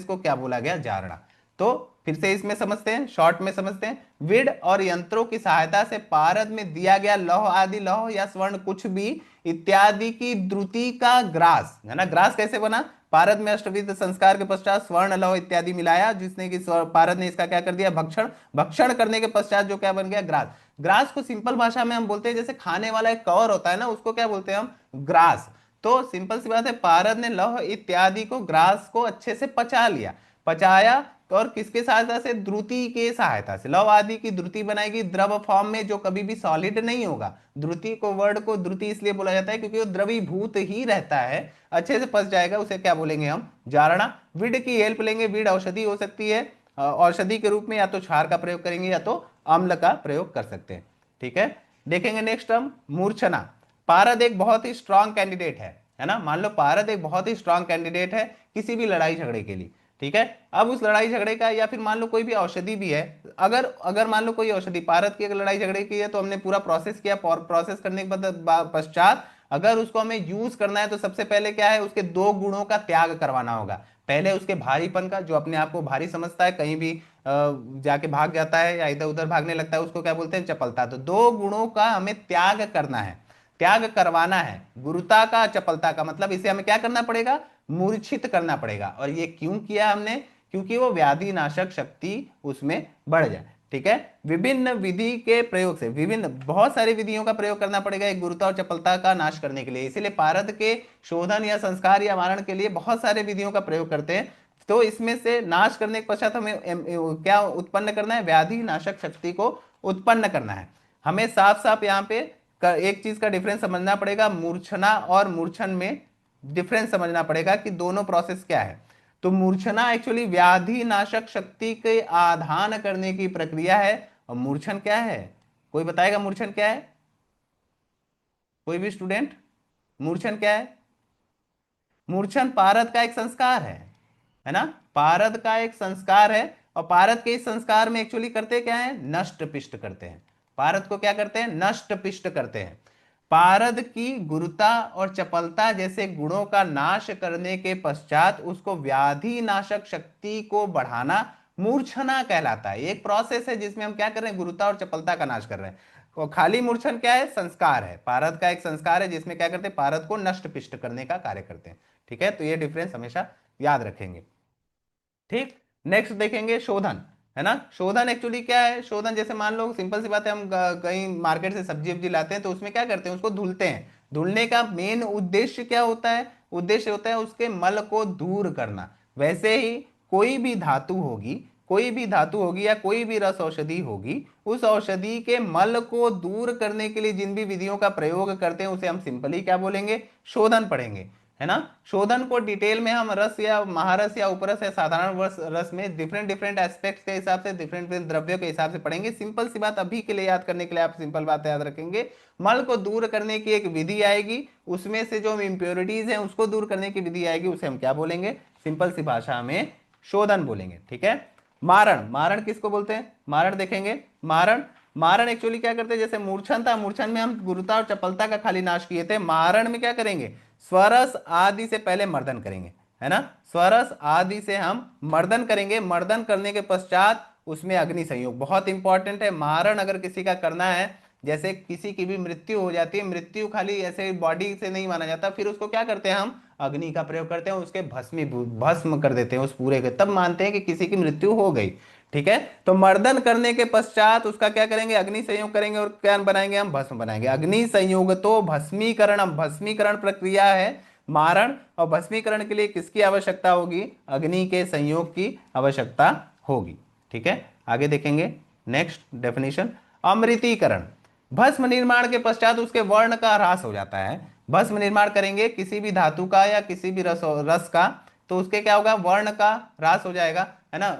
को क्या बोला गया, जारणा। तो फिर से इसमें समझते हैं, शॉर्ट में समझते हैं। विड और यंत्रों की सहायता से पारद में दिया गया लौह आदि, लौह या स्वर्ण कुछ भी इत्यादि की द्रुति का ग्रास, है ना। ग्रास कैसे बना, पारद में अष्टविध संस्कार के पश्चात स्वर्ण लौह इत्यादि मिलाया, जिसने कि पारद ने इसका क्या कर दिया, भक्षण। भक्षण करने के पश्चात जो क्या बन गया, ग्रास। ग्रास को सिंपल भाषा में हम बोलते हैं, जैसे खाने वाला एक कवर होता है ना, उसको क्या बोलते हैं हम, ग्रास। तो सिंपल सी बात है, पारद ने लौह इत्यादि को, ग्रास को अच्छे से पचा लिया, पचाया। और किसके सहायता से, द्रुति के सहायता से, लौह आदि की द्रुति बनाएगी द्रव फॉर्म में, जो कभी भी सॉलिड नहीं होगा। द्रुति को, वर्ड को द्रुति इसलिए बोला जाता है क्योंकि वो द्रवीभूत ही रहता है, अच्छे से पच जाएगा, उसे क्या बोलेंगे हम, जारणा। विड की हेल्प लेंगे, विड औषधि हो सकती है, औषधि के रूप में या तो क्षार का प्रयोग करेंगे या तो अम्ल का प्रयोग कर सकते हैं। ठीक है, देखेंगे नेक्स्ट हम, मूर्छना। पारद एक बहुत ही स्ट्रांग कैंडिडेट है ना। मान लो पारद एक बहुत ही स्ट्रांग कैंडिडेट है किसी भी लड़ाई झगड़े के लिए। ठीक है, अब उस लड़ाई झगड़े का, या फिर मान लो कोई भी औषधि भी है, अगर अगर मान लो कोई औषधि पारद की अगर लड़ाई झगड़े की है, तो हमने पूरा प्रोसेस किया, प्रोसेस करने के पश्चात अगर उसको हमें यूज करना है, तो सबसे पहले क्या है, उसके दो गुणों का त्याग करवाना होगा। पहले उसके भारीपन का, जो अपने आप को भारी समझता है, कहीं भी जाके भाग जाता है या इधर उधर भागने लगता है, उसको क्या बोलते हैं, चपलता। तो दो गुणों का हमें त्याग करना है, त्याग करवाना है। गुरुता का, चपलता का, मतलब इसे हमें क्या करना पड़ेगा, मूर्छित करना पड़ेगा। और ये क्यों किया हमने, क्योंकि वो व्याधि नाशक शक्ति उसमें बढ़ जाए। ठीक है, विभिन्न विधि के प्रयोग से, विभिन्न बहुत सारी विधियों का प्रयोग करना पड़ेगा एक गुरुता और चपलता का नाश करने के लिए। इसीलिए पारद के शोधन या संस्कार या मारण के लिए बहुत सारे विधियों का प्रयोग करते हैं। तो इसमें से नाश करने के पश्चात हमें क्या उत्पन्न करना है, व्याधि नाशक शक्ति को उत्पन्न करना है। हमें साफ साफ यहाँ पे एक चीज का डिफरेंस समझना पड़ेगा, मूर्छना और मूर्छन में डिफरेंस समझना पड़ेगा कि दोनों प्रोसेस क्या है। तो मूर्छना एक्चुअली व्याधि नाशक शक्ति के आधान करने की प्रक्रिया है, और मूर्छन क्या है, कोई बताएगा मूर्छन क्या है, कोई भी स्टूडेंट, मूर्छन क्या है। मूर्छन पारद का एक संस्कार है ना, पारद का एक संस्कार है। और पारद के इस संस्कार में एक्चुअली करते क्या है, नष्ट पिष्ट करते हैं। पारद को क्या करते हैं, नष्ट पिष्ट करते हैं। पारद की गुरुता और चपलता जैसे गुणों का नाश करने के पश्चात उसको व्याधि नाशक शक्ति को बढ़ाना मूर्छना कहलाता है। एक प्रोसेस है जिसमें हम क्या कर रहे हैं, गुरुता और चपलता का नाश कर रहे हैं। और खाली मूर्छन क्या है, संस्कार है, पारद का एक संस्कार है जिसमें क्या करते हैं, पारद को नष्ट पिष्ट करने का कार्य करते हैं। ठीक है, तो ये डिफरेंस हमेशा याद रखेंगे। ठीक, नेक्स्ट देखेंगे शोधन, है ना। शोधन एक्चुअली क्या है, शोधन जैसे मान लो सिंपल सी बात है, हम कहीं मार्केट से सब्जी वब्जी लाते हैं, तो उसमें क्या करते हैं, उसको धुलते हैं। धुलने का मेन उद्देश्य क्या होता है, उद्देश्य होता है उसके मल को दूर करना। वैसे ही कोई भी धातु होगी, कोई भी धातु होगी या कोई भी रस औषधि होगी, उस औषधि के मल को दूर करने के लिए जिन भी विधियों का प्रयोग करते हैं उसे हम सिंपली क्या बोलेंगे, शोधन पढ़ेंगे, है ना। शोधन को डिटेल में हम रस या महारस या उपरस या साधारण रस में डिफरेंट डिफरेंट एस्पेक्ट्स के हिसाब से, डिफरेंट डिफरेंट द्रव्यों के हिसाब से पढ़ेंगे। सिंपल सी बात अभी के लिए याद करने के लिए आप सिंपल बात याद रखेंगे, मल को दूर करने की एक विधि आएगी, उसमें से जो इम्प्योरिटीज हैं उसको दूर करने की विधि आएगी, उसे हम क्या बोलेंगे, सिंपल सी भाषा में शोधन बोलेंगे। ठीक है, मारण, मारण किसको बोलते हैं, मारण देखेंगे। मारण, मारण एक्चुअली क्या करते हैं, जैसे मूर्छन था, मूर्छन में हम गुरुता और चपलता का खाली नाश किए थे। मारण में क्या करेंगे, स्वरस आदि से पहले मर्दन करेंगे, है ना। स्वरस आदि से हम मर्दन करेंगे, मर्दन करने के पश्चात उसमें अग्नि संयोग बहुत इंपॉर्टेंट है। मारण अगर किसी का करना है, जैसे किसी की भी मृत्यु हो जाती है, मृत्यु खाली ऐसे बॉडी से नहीं माना जाता, फिर उसको क्या करते हैं हम, अग्नि का प्रयोग करते हैं, उसके भस्म कर देते हैं उस पूरे के, तब मानते हैं कि किसी की मृत्यु हो गई। ठीक है, तो मर्दन करने के पश्चात उसका क्या करेंगे, अग्नि संयोग करेंगे और क्या बनाएंगे हम, भस्म बनाएंगे। अग्नि संयोग तो भस्मीकरण, भस्मीकरण प्रक्रिया है, मारण और भस्मीकरण के लिए किसकी आवश्यकता होगी? अग्नि के संयोग की आवश्यकता होगी। ठीक है, आगे देखेंगे नेक्स्ट डेफिनेशन। अमृतीकरण, भस्म निर्माण के पश्चात उसके वर्ण का ह्रास हो जाता है। भस्म निर्माण करेंगे किसी भी धातु का या किसी भी रस का, तो उसके क्या होगा? वर्ण का ह्रास हो जाएगा, है ना,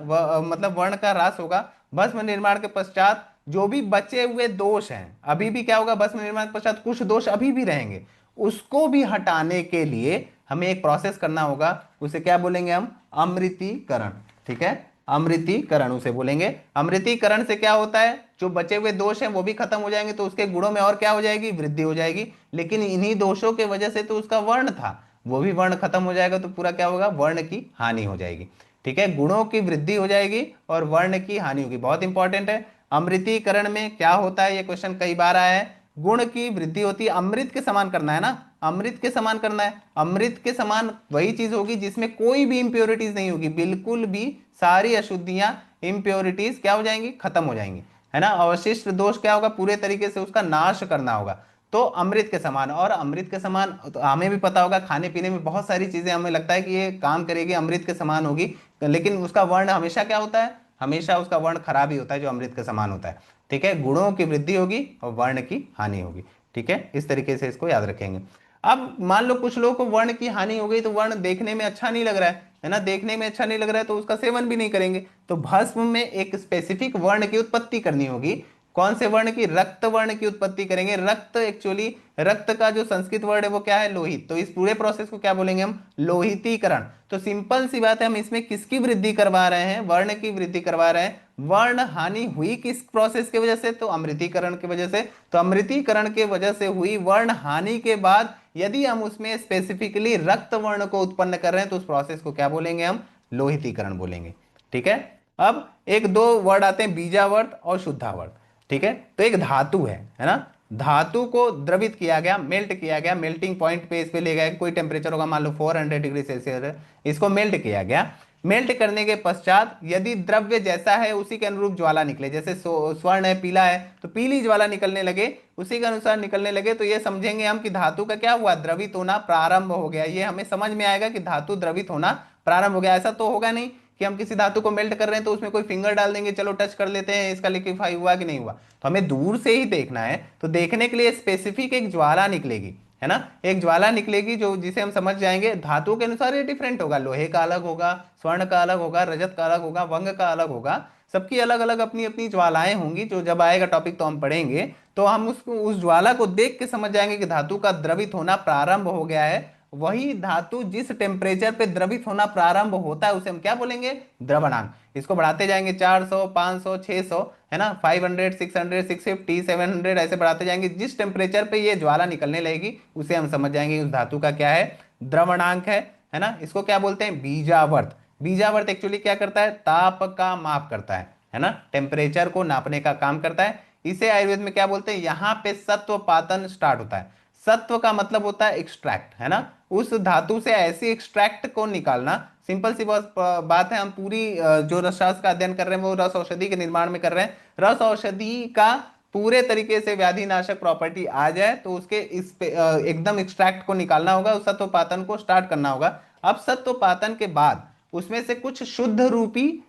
मतलब वर्ण का ह्रास होगा। भस्म निर्माण के पश्चात जो भी बचे हुए दोष हैं, अभी भी क्या होगा? भस्म निर्माण के पश्चात कुछ दोष अभी भी रहेंगे, उसको भी हटाने के लिए हमें एक प्रोसेस करना होगा, उसे क्या बोलेंगे हम? अमृतीकरण। ठीक है, अमृतीकरण उसे बोलेंगे। अमृतीकरण से क्या होता है? जो बचे हुए दोष हैं वो भी खत्म हो जाएंगे, तो उसके गुणों में और क्या हो जाएगी? वृद्धि हो जाएगी। लेकिन इन्हीं दोषों के वजह से तो उसका वर्ण था, वो भी वर्ण खत्म हो जाएगा, तो पूरा क्या होगा? वर्ण की हानि हो जाएगी। ठीक है, गुणों की वृद्धि हो जाएगी और वर्ण की हानि होगी। बहुत इंपॉर्टेंट है। अमृतीकरण में क्या होता है? ये क्वेश्चन कई बार आया है। गुण की वृद्धि होती है, अमृत के समान करना है ना, अमृत के समान करना है। अमृत के समान वही चीज होगी जिसमें कोई भी इंप्योरिटीज नहीं होगी, बिल्कुल भी सारी अशुद्धियां, इंप्योरिटीज क्या हो जाएंगी? खत्म हो जाएंगी, है ना। अवशिष्ट दोष क्या होगा? पूरे तरीके से उसका नाश करना होगा। तो अमृत के समान, और अमृत के समान तो हमें भी पता होगा, खाने पीने में बहुत सारी चीजें हमें लगता है कि ये काम करेगी, अमृत के समान होगी, लेकिन उसका वर्ण हमेशा क्या होता है? हमेशा उसका वर्ण खराब ही होता है जो अमृत के समान होता है। ठीक है, गुणों की वृद्धि होगी और वर्ण की हानि होगी। ठीक है, इस तरीके से इसको याद रखेंगे। अब मान लो कुछ लोगों को वर्ण की हानि हो गई, तो वर्ण देखने में अच्छा नहीं लग रहा है ना, देखने में अच्छा नहीं लग रहा है, तो उसका सेवन भी नहीं करेंगे। तो भस्म में एक स्पेसिफिक वर्ण की उत्पत्ति करनी होगी। कौन से वर्ण की? रक्त वर्ण की उत्पत्ति करेंगे। रक्त एक्चुअली, रक्त का जो संस्कृत वर्ड है वो क्या है? लोहित। तो इस पूरे प्रोसेस को क्या बोलेंगे हम? लोहितीकरण। तो सिंपल सी बात है, हम इसमें किसकी वृद्धि करवा रहे हैं? वर्ण की वृद्धि करवा रहे हैं। वर्ण हानि हुई किस प्रोसेस की वजह से? तो अमृतीकरण की वजह से। तो अमृतीकरण के वजह से हुई वर्ण हानि के बाद यदि हम उसमें स्पेसिफिकली रक्त वर्ण को उत्पन्न कर रहे हैं, तो उस प्रोसेस को क्या बोलेंगे हम? लोहितीकरण बोलेंगे। ठीक है, अब एक दो वर्ड आते हैं, बीजावर्त और शुद्धावर्त। ठीक है, तो एक धातु है ना, धातु को द्रवित किया गया, मेल्ट किया गया, मेल्टिंग पॉइंट पे इस पे ले गया, कोई टेम्परेचर होगा मान लो 400 डिग्री सेल्सियस है, इसको मेल्ट किया गया। मेल्ट करने के पश्चात यदि द्रव्य जैसा है उसी के अनुरूप ज्वाला निकले, जैसे स्वर्ण है, पीला है, तो पीली ज्वाला निकलने लगे, उसी के अनुसार निकलने लगे, तो ये समझेंगे हम कि धातु का क्या हुआ? द्रवित होना प्रारंभ हो गया। ये हमें समझ में आएगा कि धातु द्रवित होना प्रारंभ हो गया। ऐसा तो होगा नहीं कि हम किसी धातु को मेल्ट कर रहे हैं तो उसमें कोई फिंगर डाल देंगे, चलो टच कर लेते हैं, इसका लिक्विफाई हुआ कि नहीं हुआ। तो हमें दूर से ही देखना है, तो देखने के लिए स्पेसिफिक एक ज्वाला निकलेगी, है ना, एक ज्वाला निकलेगी जो जिसे हम समझ जाएंगे धातु के अनुसार ये डिफरेंट होगा, लोहे का अलग होगा, स्वर्ण का अलग होगा, रजत का अलग होगा, वंग का अलग होगा, सबकी अलग अलग अपनी अपनी ज्वालाएं होंगी। जो जब आएगा टॉपिक तो हम पढ़ेंगे, तो हम उसको उस ज्वाला को देख के समझ जाएंगे कि धातु का द्रवित होना प्रारंभ हो गया है। वही धातु जिस टेम्परेचर पे द्रवित होना प्रारंभ होता है उसे हम क्या बोलेंगे? द्रवणांक। इसको बढ़ाते जाएंगे 400, 500, 600, है ना, 500, 600, 650, 700, ऐसे बढ़ाते जाएंगे। जिस टेम्परेचर पे ये ज्वाला निकलने लगेगी उसे हम समझ जाएंगे उस धातु का क्या है? द्रवणांक है ना। इसको क्या बोलते हैं? बीजावर्त। बीजावर्त एक्चुअली क्या करता है? ताप का माप करता है ना, टेम्परेचर को नापने का काम करता है। इसे आयुर्वेद में क्या बोलते हैं? यहाँ पे सत्व पातन स्टार्ट होता है। सत्व का मतलब होता है एक्सट्रैक्ट, है ना, उस धातु से ऐसी एक्सट्रैक्ट को निकालना। सिंपल सी बात है, हम पूरी जो रसशास्त्र का अध्ययन कर रहे हैं वो रस औषधि के निर्माण में कर रहे हैं। रस औषधि का पूरे तरीके से व्याधि नाशक प्रॉपर्टी आ जाए तो उसके इस पे एकदम एक्सट्रैक्ट को निकालना होगा, उस सत्वपातन को स्टार्ट करना होगा। अब सत्वपातन के बाद उसमें से कुछ शुद्ध रूपी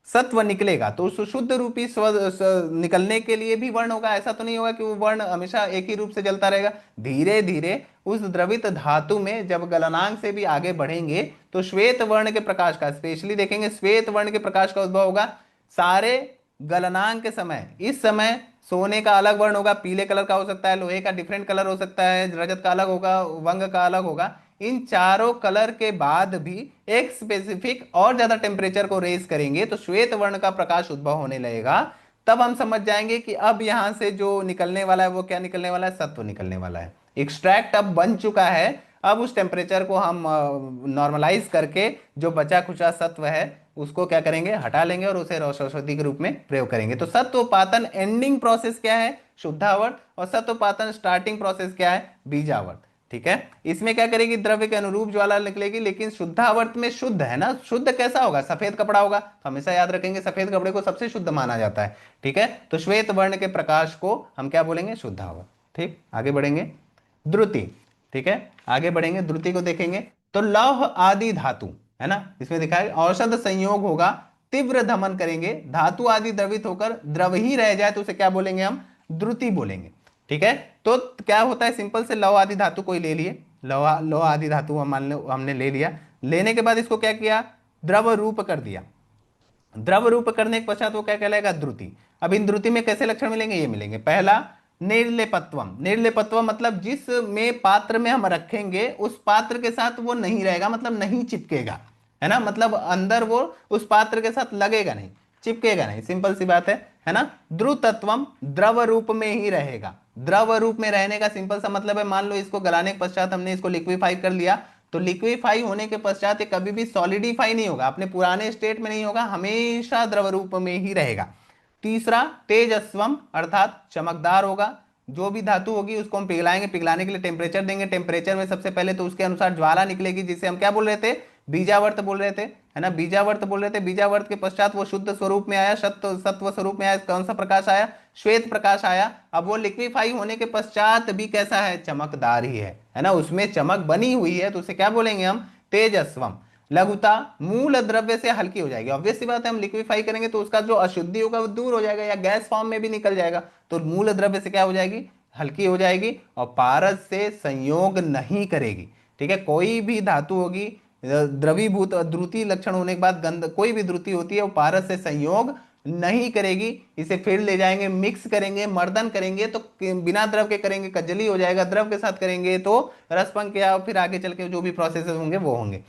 सत्व निकलेगा, तो उस शुद्ध रूपी निकलने के लिए भी वर्ण होगा। ऐसा तो नहीं होगा कि वो वर्ण हमेशा एक ही रूप से जलता रहेगा। धीरे धीरे उस द्रवित धातु में जब गलनांक से भी आगे बढ़ेंगे तो श्वेत वर्ण के प्रकाश का, स्पेशली देखेंगे श्वेत वर्ण के प्रकाश का उद्भव होगा। सारे गलनांक के समय, इस समय सोने का अलग वर्ण होगा, पीले कलर का हो सकता है, लोहे का डिफरेंट कलर हो सकता है, रजत का अलग होगा, वंग का अलग होगा। इन चारों कलर के बाद भी एक स्पेसिफिक और ज्यादा टेम्परेचर को रेज करेंगे तो श्वेत वर्ण का प्रकाश उद्भव होने लगेगा। तब हम समझ जाएंगे कि अब यहां से जो निकलने वाला है वो क्या निकलने वाला है? सत्व निकलने वाला है। एक्सट्रैक्ट अब बन चुका है। अब उस टेम्परेचर को हम नॉर्मलाइज करके जो बचा खुचा सत्व है उसको क्या करेंगे? हटा लेंगे और उसे औषधि के रूप में प्रयोग करेंगे। तो सत्वपातन एंडिंग प्रोसेस क्या है? शुद्धावर्त। और सत्वपातन स्टार्टिंग प्रोसेस क्या है? बीजावर्त। ठीक है, इसमें क्या करेगी? द्रव्य के अनुरूप ज्वाला निकलेगी, लेकिन शुद्धावर्त में शुद्ध है ना, शुद्ध कैसा होगा? सफेद कपड़ा होगा। तो हमेशा याद रखेंगे सफेद कपड़े को सबसे शुद्ध माना जाता है। ठीक है, तो श्वेत वर्ण के प्रकाश को हम क्या बोलेंगे? शुद्धावर्त। ठीक, आगे बढ़ेंगे। द्रुति, ठीक है, आगे बढ़ेंगे, द्रुति को देखेंगे। तो लौह आदि धातु, है ना, इसमें दिखा है औषध संयोग होगा, तीव्र धमन करेंगे, धातु आदि द्रवित होकर द्रव ही रह जाए तो उसे क्या बोलेंगे हम, द्रुति बोलेंगे। ठीक है, तो क्या होता है, सिंपल से लौह आदि धातु कोई ले लिए, लोहा लोहा आदि धातु हम मान लो हमने ले लिया, लेने के बाद इसको क्या किया, द्रव रूप कर दिया। द्रव रूप करने के पश्चात वो क्या कहलाएगा, द्रुति। अब इन द्रुति में कैसे लक्षण मिलेंगे, ये मिलेंगे। पहला, निर्लेपत्वम। निर्लेपत्वम मतलब जिसमें पात्र में हम रखेंगे उस पात्र के साथ वो नहीं रहेगा, मतलब नहीं चिपकेगा, है ना, मतलब अंदर वो उस पात्र के साथ लगेगा नहीं, चिपकेगा नहीं, सिंपल सी बात है ना। द्रुतत्वम, द्रव रूप में ही रहेगा। द्रव रूप में रहने का सिंपल सा मतलब है, मान लो इसको गलाने के पश्चात हमने इसको लिक्विफाई कर लिया, तो लिक्विफाई होने के पश्चात ये कभी भी सॉलिडिफाई नहीं होगा, अपने पुराने स्टेट में नहीं होगा, हमेशा द्रव रूप में ही रहेगा। तीसरा, तेजस्वम अर्थात चमकदार होगा। जो भी धातु होगी उसको हम पिघलाएंगे, पिघलाने के लिए टेम्परेचर देंगे, टेम्परेचर में सबसे पहले तो उसके अनुसार ज्वाला निकलेगी, जिसे हम क्या बोल रहे थे, बीजावर्त बोल रहे थे, है ना, बीजावर्त बोल रहे थे। बीजावर्त के पश्चात वो शुद्ध स्वरूप में आया, सत्व सत्व स्वरूप में आया, कौन सा प्रकाश आया, श्वेत प्रकाश आया। अब वो लिक्विफाई होने के पश्चात भी कैसा है, चमकदार ही है ना, उसमें चमक बनी हुई है, तो उसे क्या बोलेंगे हम, तेजस्वम। लघुता, मूल द्रव्य से हल्की हो जाएगी, ऑब्वियस सी बात है, हम लिक्विफाई करेंगे तो उसका जो अशुद्धि होगा वो दूर हो जाएगा, या गैस फॉर्म में भी निकल जाएगा, तो मूल द्रव्य से क्या हो जाएगी, हल्की हो जाएगी, और पारद से संयोग नहीं करेगी। ठीक है, कोई भी धातु होगी द्रवीभूत, द्रुति लक्षण होने के बाद गंध, कोई भी द्रुति होती है वो पारद से संयोग नहीं करेगी। इसे फिर ले जाएंगे, मिक्स करेंगे, मर्दन करेंगे तो बिना द्रव के करेंगे कजली हो जाएगा, द्रव के साथ करेंगे तो रसपंख, या फिर आगे चल के जो भी प्रोसेस होंगे वो होंगे।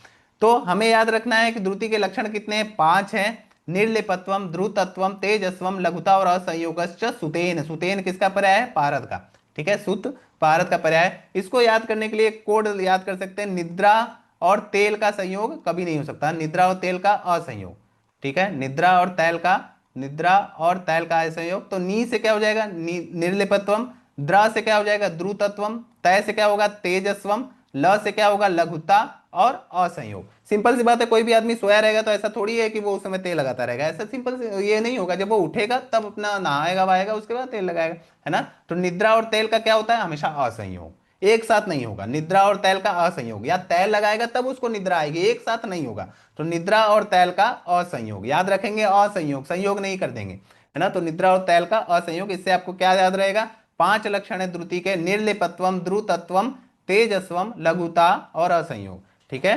तो हमें याद रखना है कि द्रुति के लक्षण कितने हैं, 5 हैं। निर्लिपत्वम, द्रुतत्वम, तेजस्वम, लघुता और असंयोगश्च सुतेन। सुतेन किसका पर्याय है, पारद का। ठीक है, सुत पारद का पर्याय है। इसको याद करने के लिए कोड याद कर सकते हैं, निद्रा और तेल का संयोग कभी नहीं हो सकता, निद्रा और तेल का असंयोग। ठीक है, निद्रा और तैल का, निद्रा और तैल का असंयोग, तो नी से क्या हो जाएगा, निर्लिपत्वम, द्रा से क्या हो जाएगा, द्रुतत्वम, तय से क्या होगा, तेजस्वम, ल से क्या होगा, लघुता और असंयोग। सिंपल सी बात है, कोई भी आदमी सोया रहेगा तो ऐसा थोड़ी है कि वो उस समय तेल लगाता रहेगा, ऐसा सिंपल ये नहीं होगा, जब वो उठेगा तब अपना नहाएगा वाएगा उसके बाद तेल लगाएगा, है ना। तो निद्रा और तेल का क्या होता है, हमेशा असंयोग, एक साथ नहीं होगा, निद्रा और तैल का असंयोग, या तैल लगाएगा तब उसको निद्रा आएगी, एक साथ नहीं होगा। तो निद्रा और तैल का असंयोग याद रखेंगे, असंयोग, संयोग नहीं कर देंगे, है ना। तो निद्रा और तैल का असंयोग, इससे आपको क्या याद रहेगा, 5 लक्षण है द्रुति के, निर्लिपत्वम, द्रुतत्वम, तेजस्वम, लघुता और असंयोग। ठीक है,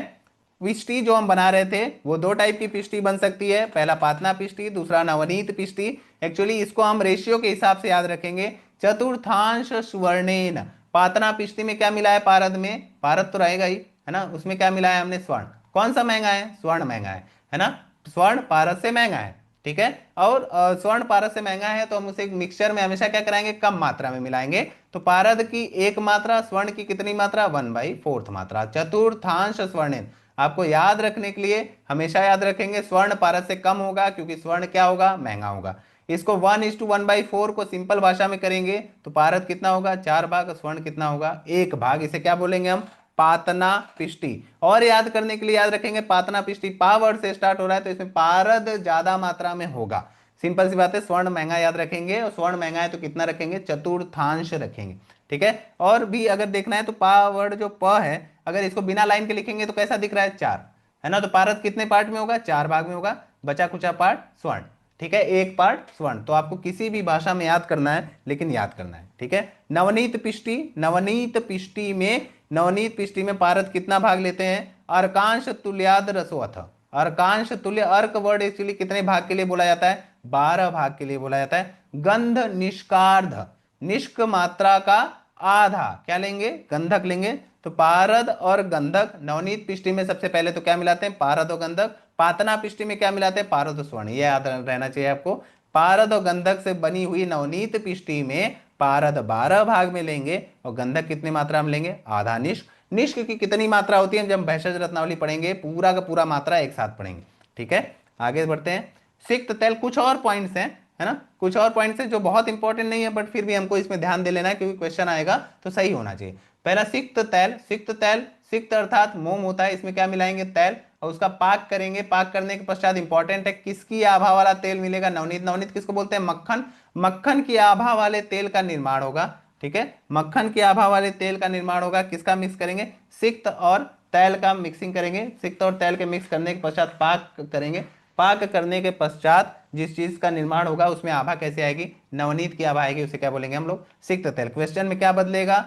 पिष्टी जो हम बना रहे थे वो 2 टाइप की पिष्टी बन सकती है, पहला पातना पिष्टी, दूसरा नवनीत पिष्टी। एक्चुअली इसको हम रेशियो के हिसाब से याद रखेंगे, चतुर्थांश स्वर्णेन। पातना पिष्टी में क्या मिला है, पारद में, पारद तो रहेगा ही, है ना, उसमें क्या मिला है हमने, स्वर्ण। कौन सा महंगा है, स्वर्ण महंगा है ना, स्वर्ण पारद से महंगा है। ठीक है, और स्वर्ण पारद से महंगा है तो हम उसे मिक्सचर में हमेशा क्या कराएंगे, कम मात्रा में मिलाएंगे। तो पारद की 1 मात्रा, स्वर्ण की कितनी मात्रा, 1/4 मात्रा, चतुर्थांश स्वर्णेन। आपको याद रखने के लिए हमेशा याद रखेंगे, स्वर्ण पारद से कम होगा क्योंकि स्वर्ण क्या होगा, महंगा होगा। इसको 1:1/4 को सिंपल भाषा में करेंगे तो पारद कितना होगा, 4 भाग, स्वर्ण कितना होगा, 1 भाग। इसे क्या बोलेंगे हम, पातना पिष्टी। और याद करने के लिए याद रखेंगे, पातना पिष्टी पा वर्ड से स्टार्ट हो रहा है तो इसमें पारद ज्यादा मात्रा में होगा। सिंपल सी बात है, स्वर्ण महंगा याद रखेंगे, और स्वर्ण महंगा है तो कितना रखेंगे, चतुर्थांश रखेंगे। ठीक है, और भी अगर देखना है तो पा वर्ड जो प है, अगर इसको बिना लाइन के लिखेंगे तो कैसा दिख रहा है, 4, है ना। तो पारद कितने पार्ट में होगा, 4 भाग में होगा, बचा कुचा पार्ट स्वर्ण। ठीक है, 1 पार्ट स्वर्ण। तो आपको किसी भी भाषा में याद करना है, लेकिन याद करना है। ठीक है, नवनीत पिष्टी, नवनीत पिष्टी में, नवनीत पिष्टी में पारद कितना भाग लेते हैं, अर्कांश तुल्याद रसोअथ। अर्कांश तुल्य, अर्क वर्ड एक्चुअली कितने भाग के लिए बोला जाता है, 12 भाग के लिए बोला जाता है। गंध निष्कार्ध, निष्क मात्रा का आधा क्या लेंगे, गंधक लेंगे। तो पारद और गंधक, नवनीत पिष्टी में सबसे पहले तो क्या मिलाते हैं, पारद और गंधक। पातना पिष्टी में क्या मिलाते हैं, पारद और स्वर्ण, ये याद रहना चाहिए आपको। पारद और गंधक से बनी हुई नवनीत पिष्टी में पारद 12 भाग में लेंगे और गंधक कितनी मात्रा में लेंगे, आधा। निष्क, निष्क की कितनी मात्रा होती है, जब भैषज रत्नावली पढ़ेंगे पूरा का पूरा मात्रा एक साथ पढ़ेंगे। ठीक है, आगे बढ़ते हैं। सिक्त तेल, कुछ और पॉइंट्स हैं, है ना, कुछ और पॉइंट्स हैं जो बहुत इंपॉर्टेंट नहीं है, बट फिर भी हमको इसमें ध्यान दे लेना है क्योंकि क्वेश्चन आएगा तो सही होना चाहिए। पहला सिक्त तैल, सिक्त तैल, सिक्त अर्थात मोम होता है, इसमें क्या मिलाएंगे, तैल, और उसका पाक करेंगे। पाक करने के पश्चात इंपॉर्टेंट है, किसकी आभा वाला तेल मिलेगा, नवनीत। नवनीत किसको बोलते हैं, मक्खन। मक्खन की आभा वाले तेल का निर्माण होगा। ठीक है। मक्खन की आभा वाले तेल का निर्माण होगा, किसका मिक्स करेंगे, सिक्त और तैल का मिक्सिंग करेंगे। सिक्त और तैल के मिक्स करने के पश्चात पाक करेंगे। पाक करने के पश्चात जिस चीज का निर्माण होगा उसमें आभा कैसे आएगी, नवनीत की आभा आएगी, उसे क्या बोलेंगे हम लोग, सिक्त तैल। क्वेश्चन में क्या बदलेगा,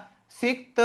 सिक्त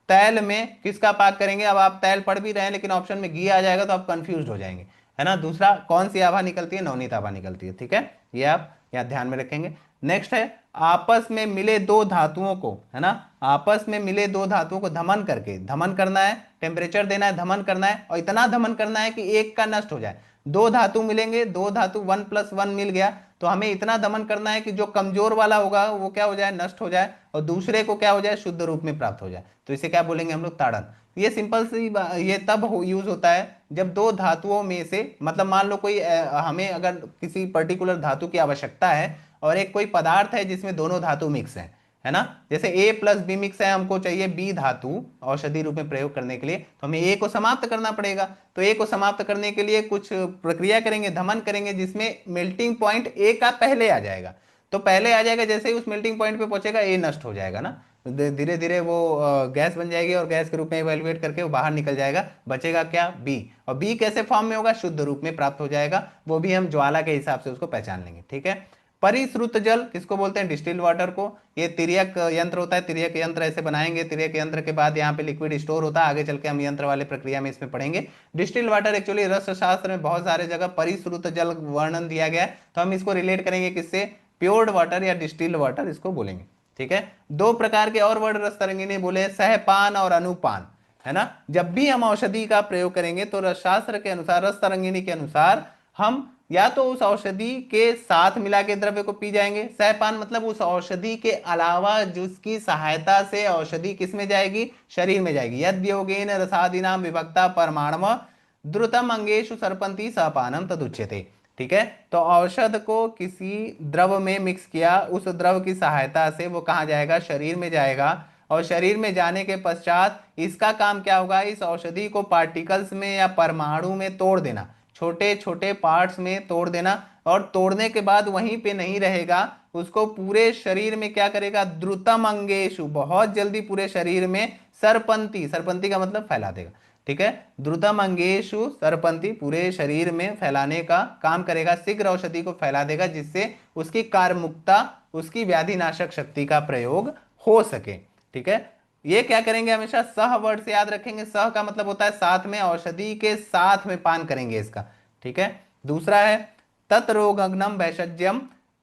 तैल में किसका पाक करेंगे। अब आप तैल पढ़ भी रहे हैं लेकिन ऑप्शन में घी आ जाएगा तो आप कंफ्यूज हो जाएंगे, है ना। दूसरा कौन सी आभा निकलती है, नवनीत आभा निकलती है, ठीक है। ये आप यहाँ ध्यान में रखेंगे। नेक्स्ट है, आपस में मिले दो धातुओं को, है ना, आपस में मिले दो धातुओं को धमन करके, धमन करना है, टेम्परेचर देना है, धमन करना है, और इतना धमन करना है कि एक का नष्ट हो जाए। दो धातु मिलेंगे, दो धातु 1+1 मिल गया, तो हमें इतना दमन करना है कि जो कमजोर वाला होगा वो क्या हो जाए, नष्ट हो जाए, और दूसरे को क्या हो जाए, शुद्ध रूप में प्राप्त हो जाए। तो इसे क्या बोलेंगे हम लोग, ताड़न। ये सिंपल सी ये तब यूज होता है जब दो धातुओं में से, मतलब मान लो कोई हमें अगर किसी पर्टिकुलर धातु की आवश्यकता है और एक कोई पदार्थ है जिसमें दोनों धातु मिक्स है ना। जैसे A+B मिक्स है, हमको चाहिए बी धातु औषधि रूप में प्रयोग करने के लिए, तो हमें ए को समाप्त करना पड़ेगा। तो ए को समाप्त करने के लिए कुछ प्रक्रिया करेंगे, धमन करेंगे, जिसमें मेल्टिंग पॉइंट ए का पहले आ जाएगा। तो पहले आ जाएगा, जैसे ही उस मेल्टिंग पॉइंट पे पहुंचेगा ए नष्ट हो जाएगा ना, धीरे धीरे वो गैस बन जाएगी और गैस के रूप में इवेल्युएट करके वो बाहर निकल जाएगा, बचेगा क्या, बी। और बी कैसे फॉर्म में होगा, शुद्ध रूप में प्राप्त हो जाएगा, वो भी हम ज्वाला के हिसाब से उसको पहचान लेंगे, ठीक है। परिश्रुत जल किसको बोलते हैं, डिस्टिल्ड वाटर को। ये तिर्यक यंत्र होता है, तिर्यक यंत्र ऐसे बनाएंगे, तिर्यक यंत्र के बाद यहाँ पे लिक्विड स्टोर होता है, आगे चल के हम यंत्र वाले प्रक्रिया में इसमें पढ़ेंगे। डिस्टिल्ड वाटर एक्चुअली रस शास्त्र में बहुत सारे जगह परिश्रुत जल वर्णन दिया गया है, तो हम इसको रिलेट करेंगे किससे, प्योर्ड वाटर या डिस्टिल्ड वाटर इसको बोलेंगे, ठीक है। दो प्रकार के और वर्ड रस तरंगिणी बोले हैं, सहपान और अनुपान, है ना। जब भी हम औषधि का प्रयोग करेंगे तो रसशास्त्र के अनुसार, रस तरंगिणी के अनुसार, हम या तो उस औषधि के साथ मिला के द्रव्य को पी जाएंगे, सहपान मतलब उस औषधि के अलावा जिसकी सहायता से औषधि किस में जाएगी, शरीर में जाएगी। यद योगेन रसादीनाम विभक्ता परमाणु द्रुतम अंगेशु सरपंती सहपानम तदुच्यते, ठीक है। तो औषध को किसी द्रव में मिक्स किया, उस द्रव की सहायता से वो कहाँ जाएगा, शरीर में जाएगा, और शरीर में जाने के पश्चात इसका काम क्या होगा, इस औषधि को पार्टिकल्स में या परमाणु में तोड़ देना, छोटे छोटे पार्ट्स में तोड़ देना, और तोड़ने के बाद वहीं पे नहीं रहेगा, उसको पूरे शरीर में क्या करेगा, द्रुतम अंगेशु, बहुत जल्दी पूरे शरीर में, सरपंती, सरपंती का मतलब फैला देगा, ठीक है। द्रुतम अंगेशु सरपंती, पूरे शरीर में फैलाने का काम करेगा, शीघ्र औषधि को फैला देगा, जिससे उसकी कारमुकता, उसकी व्याधि नाशक शक्ति का प्रयोग हो सके, ठीक है। ये क्या करेंगे, हमेशा सह वर्ड से याद रखेंगे, सह का मतलब होता है साथ में, औषधि के साथ में पान करेंगे इसका, ठीक है। दूसरा है तत्रोगग्नम वैषज्यम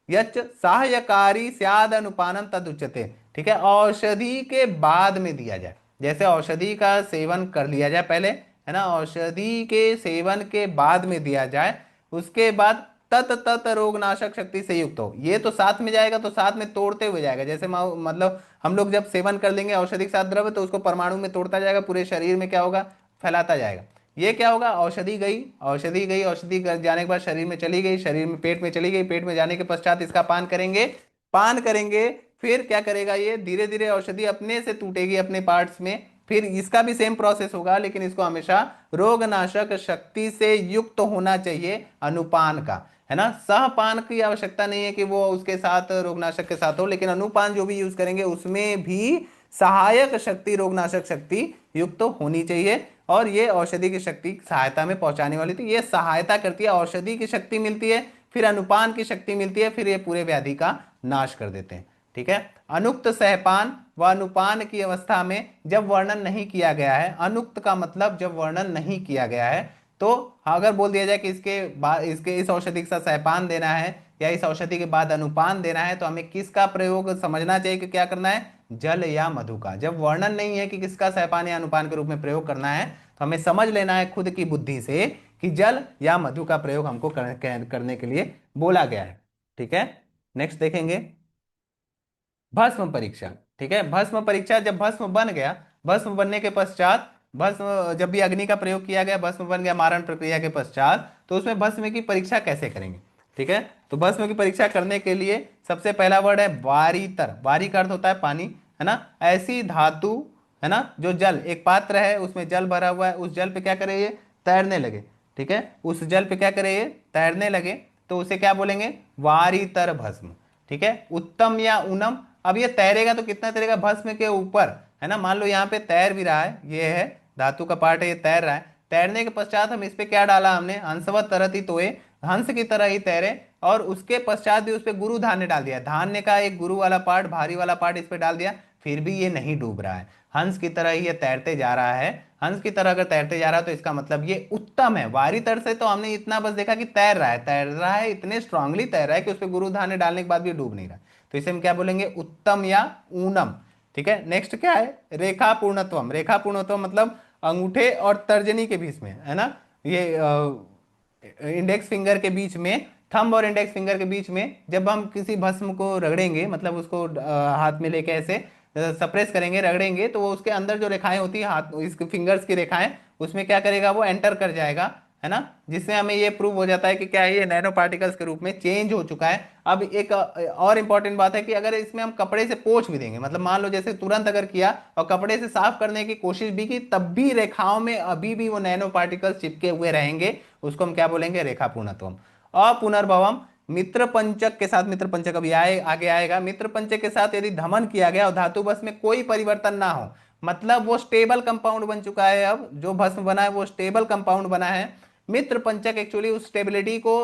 यच सहायकारी स्याद अनुपानम तदुच्यते, ठीक है। औषधि के बाद में दिया जाए, जैसे औषधि का सेवन कर लिया जाए पहले, है ना, औषधि के सेवन के बाद में दिया जाए, उसके बाद तत तत रोगनाशक शक्ति से युक्त हो, ये तो साथ में जाएगा, तो साथ में तोड़ते हुए जाएगा, जैसे मतलब हम लोग जब सेवन कर लेंगे औषधि के साथ द्रव्य तो उसको परमाणु में तोड़ता जाएगा, पूरे शरीर में क्या होगा, फैलाता जाएगा। ये क्या होगा, औषधि गई, औषधि गई, औषधि जाने के बाद शरीर में चली गई, शरीर में पेट में चली गई, पेट में जाने के पश्चात इसका पान करेंगे, पान करेंगे, फिर क्या करेगा, ये धीरे धीरे औषधि अपने से टूटेगी अपने पार्ट्स में, फिर इसका भी सेम प्रोसेस होगा, लेकिन इसको हमेशा रोगनाशक शक्ति से युक्त होना चाहिए, अनुपान का, है ना। सहपान की आवश्यकता नहीं है कि वो उसके साथ रोगनाशक के साथ हो, लेकिन अनुपान जो भी यूज करेंगे उसमें भी सहायक शक्ति, रोगनाशक शक्ति युक्त तो होनी चाहिए, और ये औषधि की शक्ति सहायता में पहुंचाने वाली थी, ये सहायता करती है, औषधि की शक्ति मिलती है, फिर अनुपान की शक्ति मिलती है, फिर ये पूरे व्याधि का नाश कर देते हैं, ठीक है। अनुक्त सहपान व अनुपान की अवस्था में जब वर्णन नहीं किया गया है, अनुक्त का मतलब जब वर्णन नहीं किया गया है, तो अगर बोल दिया जाए कि इसके बाद, इसके इस औषधि के साथ सहपान देना है या इस औषधि के बाद अनुपान देना है, तो हमें किसका प्रयोग समझना चाहिए कि क्या करना है, जल या मधु का। जब वर्णन नहीं है कि किसका सहपान या अनुपान के रूप में प्रयोग करना है, तो हमें समझ लेना है खुद की बुद्धि से कि जल या मधु का प्रयोग हमको करने के लिए बोला गया है, ठीक है। नेक्स्ट देखेंगे भस्म परीक्षा, ठीक है। भस्म परीक्षा, जब भस्म बन गया, भस्म बनने के पश्चात, भस्म जब भी अग्नि का प्रयोग किया गया, भस्म बन गया मारण प्रक्रिया के पश्चात, तो उसमें भस्म की परीक्षा कैसे करेंगे, ठीक है। तो भस्म की परीक्षा करने के लिए सबसे पहला वर्ड है वारीतर, वारी का अर्थ होता है पानी, है ना। ऐसी धातु, है ना, जो जल, एक पात्र है उसमें जल भरा हुआ है, उस जल पे क्या करे, ये तैरने लगे, ठीक है, उस जल पे क्या करे, ये तैरने लगे, तो उसे क्या बोलेंगे, वारीतर भस्म, ठीक है। उत्तम या उनम, अब ये तैरेगा तो कितना तैरेगा, भस्म के ऊपर, है ना। मान लो यहाँ पे तैर भी रहा है, ये है धातु का पार्ट है, ये तैर रहा है। तैरने के पश्चात हम इस पे क्या डाला हमने, हंसवत तरती तोए, हंस की तरह ही तैरे। और उसके पश्चात भी उस पे गुरु धान्य डाल दिया, धान्य का एक गुरु वाला पार्ट, भारी वाला पार्ट इस पे डाल दिया, फिर भी ये नहीं डूब रहा है, हंस की तरह ही ये तैरते जा रहा है। हंस की तरह अगर तैरते जा रहा है तो इसका मतलब ये उत्तम है। वारी तर से तो हमने इतना बस देखा कि तैर रहा है, तैर रहा है, इतने स्ट्रांगली तैर रहा है कि उस पर गुरु धान्य डालने के बाद भी डूब नहीं रहा, तो इसे हम क्या बोलेंगे, उत्तम या ऊनम। ठीक है, नेक्स्ट क्या है, रेखा पूर्णत्वम। रेखा पूर्णत्वम मतलब अंगूठे और तर्जनी के बीच में, है ना, ये इंडेक्स फिंगर के बीच में, थंब और इंडेक्स फिंगर के बीच में जब हम किसी भस्म को रगड़ेंगे, मतलब उसको हाथ में लेके ऐसे सप्रेस करेंगे, रगड़ेंगे, तो वो उसके अंदर जो रेखाएं होती है हाथ इस फिंगर्स की रेखाएं, उसमें क्या करेगा, वो एंटर कर जाएगा, है ना। जिससे हमें ये प्रूव हो जाता है कि क्या है, ये नैनो पार्टिकल्स के रूप में चेंज हो चुका है। अब एक और इंपॉर्टेंट बात है कि अगर इसमें हम कपड़े से पोंछ भी देंगे, मतलब मान लो जैसे तुरंत अगर किया और कपड़े से साफ करने की कोशिश भी की, तब भी रेखाओं में अभी भी वो नैनो पार्टिकल्स चिपके हुए रहेंगे, उसको हम क्या बोलेंगे, रेखा पूर्णत्वम। अपुनर्भवम, मित्र पंचक के साथ, मित्र पंचक अभी आगे आएगा, मित्र पंचक के साथ यदि धमन किया गया और धातु बस में कोई परिवर्तन ना हो, मतलब वो स्टेबल कंपाउंड बन चुका है, अब जो भस्म बना है वो स्टेबल कंपाउंड बना है। मित्र पंचक एक्चुअली उस स्टेबिलिटी को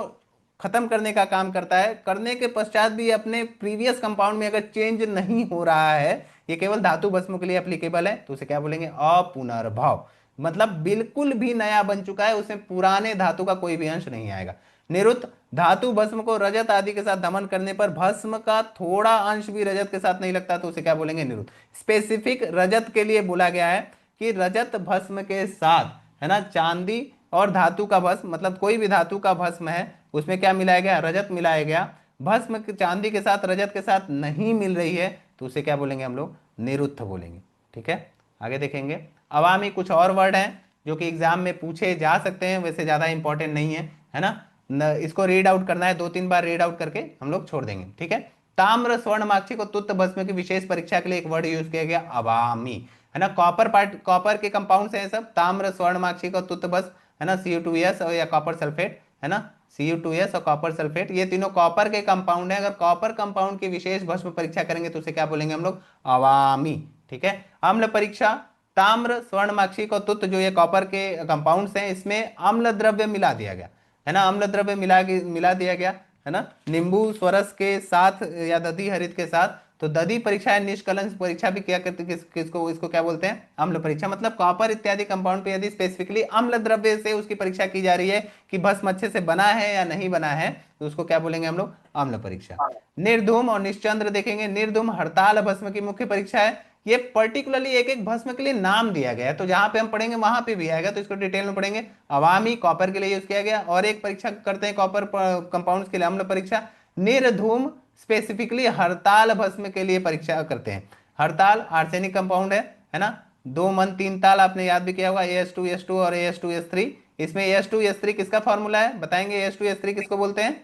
खत्म करने का काम करता है, करने के पश्चात भी अपने प्रीवियस कंपाउंड में अगर चेंज नहीं हो रहा है, ये केवल धातु भस्म के लिए एप्लीकेबल है, तो उसे क्या बोलेंगे, अपुनर्भव। मतलब बिल्कुल भी नया बन चुका है, उसमें पुराने धातु का कोई भी अंश नहीं आएगा। निरुक्त, धातु भस्म को रजत आदि के साथ दमन करने पर भस्म का थोड़ा अंश भी रजत के साथ नहीं लगता, तो उसे क्या बोलेंगे, निरुक्त। स्पेसिफिक रजत के लिए बोला गया है कि रजत भस्म के साथ, है ना, चांदी और धातु का भस्म, मतलब कोई भी धातु का भस्म है उसमें क्या मिलाया गया, रजत मिलाया गया, भस्म चांदी के साथ रजत के साथ नहीं मिल रही है, तो उसे क्या बोलेंगे हम लोग, निरुद्ध बोलेंगे। ठीक है, आगे देखेंगे। अवामी कुछ और वर्ड हैं जो कि एग्जाम में पूछे जा सकते हैं, वैसे ज्यादा इंपॉर्टेंट नहीं है ना, इसको रीड आउट करना है, 2-3 बार रीड आउट करके हम लोग छोड़ देंगे। ठीक है, ताम्र स्वर्णमाक्षी को तुत्त भस्म की विशेष परीक्षा के लिए एक वर्ड यूज किया गया, अवामी, है ना। कॉपर पार्ट, कॉपर के कंपाउंड हैं सब, ताम्र स्वर्णमाक्षी का तुत्त भस्म, है ना, Cu2S और या कॉपर सल्फेट, है ना, Cu2S और कॉपर सल्फेट, ये तीनों कॉपर के कंपाउंड है। अगर कॉपर कंपाउंड की विशेष भस्म परीक्षा करेंगे तो उसे क्या बोलेंगे हम लोग, अवामी। ठीक है, अम्ल परीक्षा, ताम्र स्वर्णमाक्षी को तुत्त, जो ये कॉपर के कंपाउंड्स हैं, इसमें अम्ल द्रव्य मिला दिया गया, है ना, अम्ल द्रव्य मिला दिया गया, है ना, नींबू स्वरस के साथ या दधी हरित के साथ। तो दधी परीक्षा है, निष्कलन परीक्षा भी क्या करते, किसको, इसको क्या बोलते हैं, अम्ल परीक्षा। मतलब कॉपर इत्यादि कंपाउंड पे यदि स्पेसिफिकली अम्ल द्रव्य से उसकी परीक्षा की जा रही है कि भस्म अच्छे से बना है या नहीं बना है, तो उसको क्या बोलेंगे हम लोग, अम्ल परीक्षा। निर्धूम और निश्चंद्र देखेंगे। निर्धूम हड़ताल भस्म की मुख्य परीक्षा है, ये पर्टिकुलरली एक एक भस्म के लिए नाम दिया गया है, तो जहां पे हम पढ़ेंगे वहां पे भी आएगा, तो इसको डिटेल में पढ़ेंगे। अवामी कॉपर के लिए यूज किया गया, और एक परीक्षा करते हैं कॉपर कंपाउंड्स के लिए, अम्ल परीक्षा। निर्धूम स्पेसिफिकली हड़ताल भस्म के लिए परीक्षा करते हैं। हड़ताल आर्सेनिक कंपाउंड है ना, 2 मन 3 ताल आपने याद भी किया होगा, AS2S2 और AS2S3। इसमें AS2S3 किसका फॉर्मूला है बताएंगे, AS2S3 किसको बोलते हैं,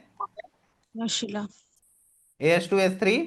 नशीला। AS2S3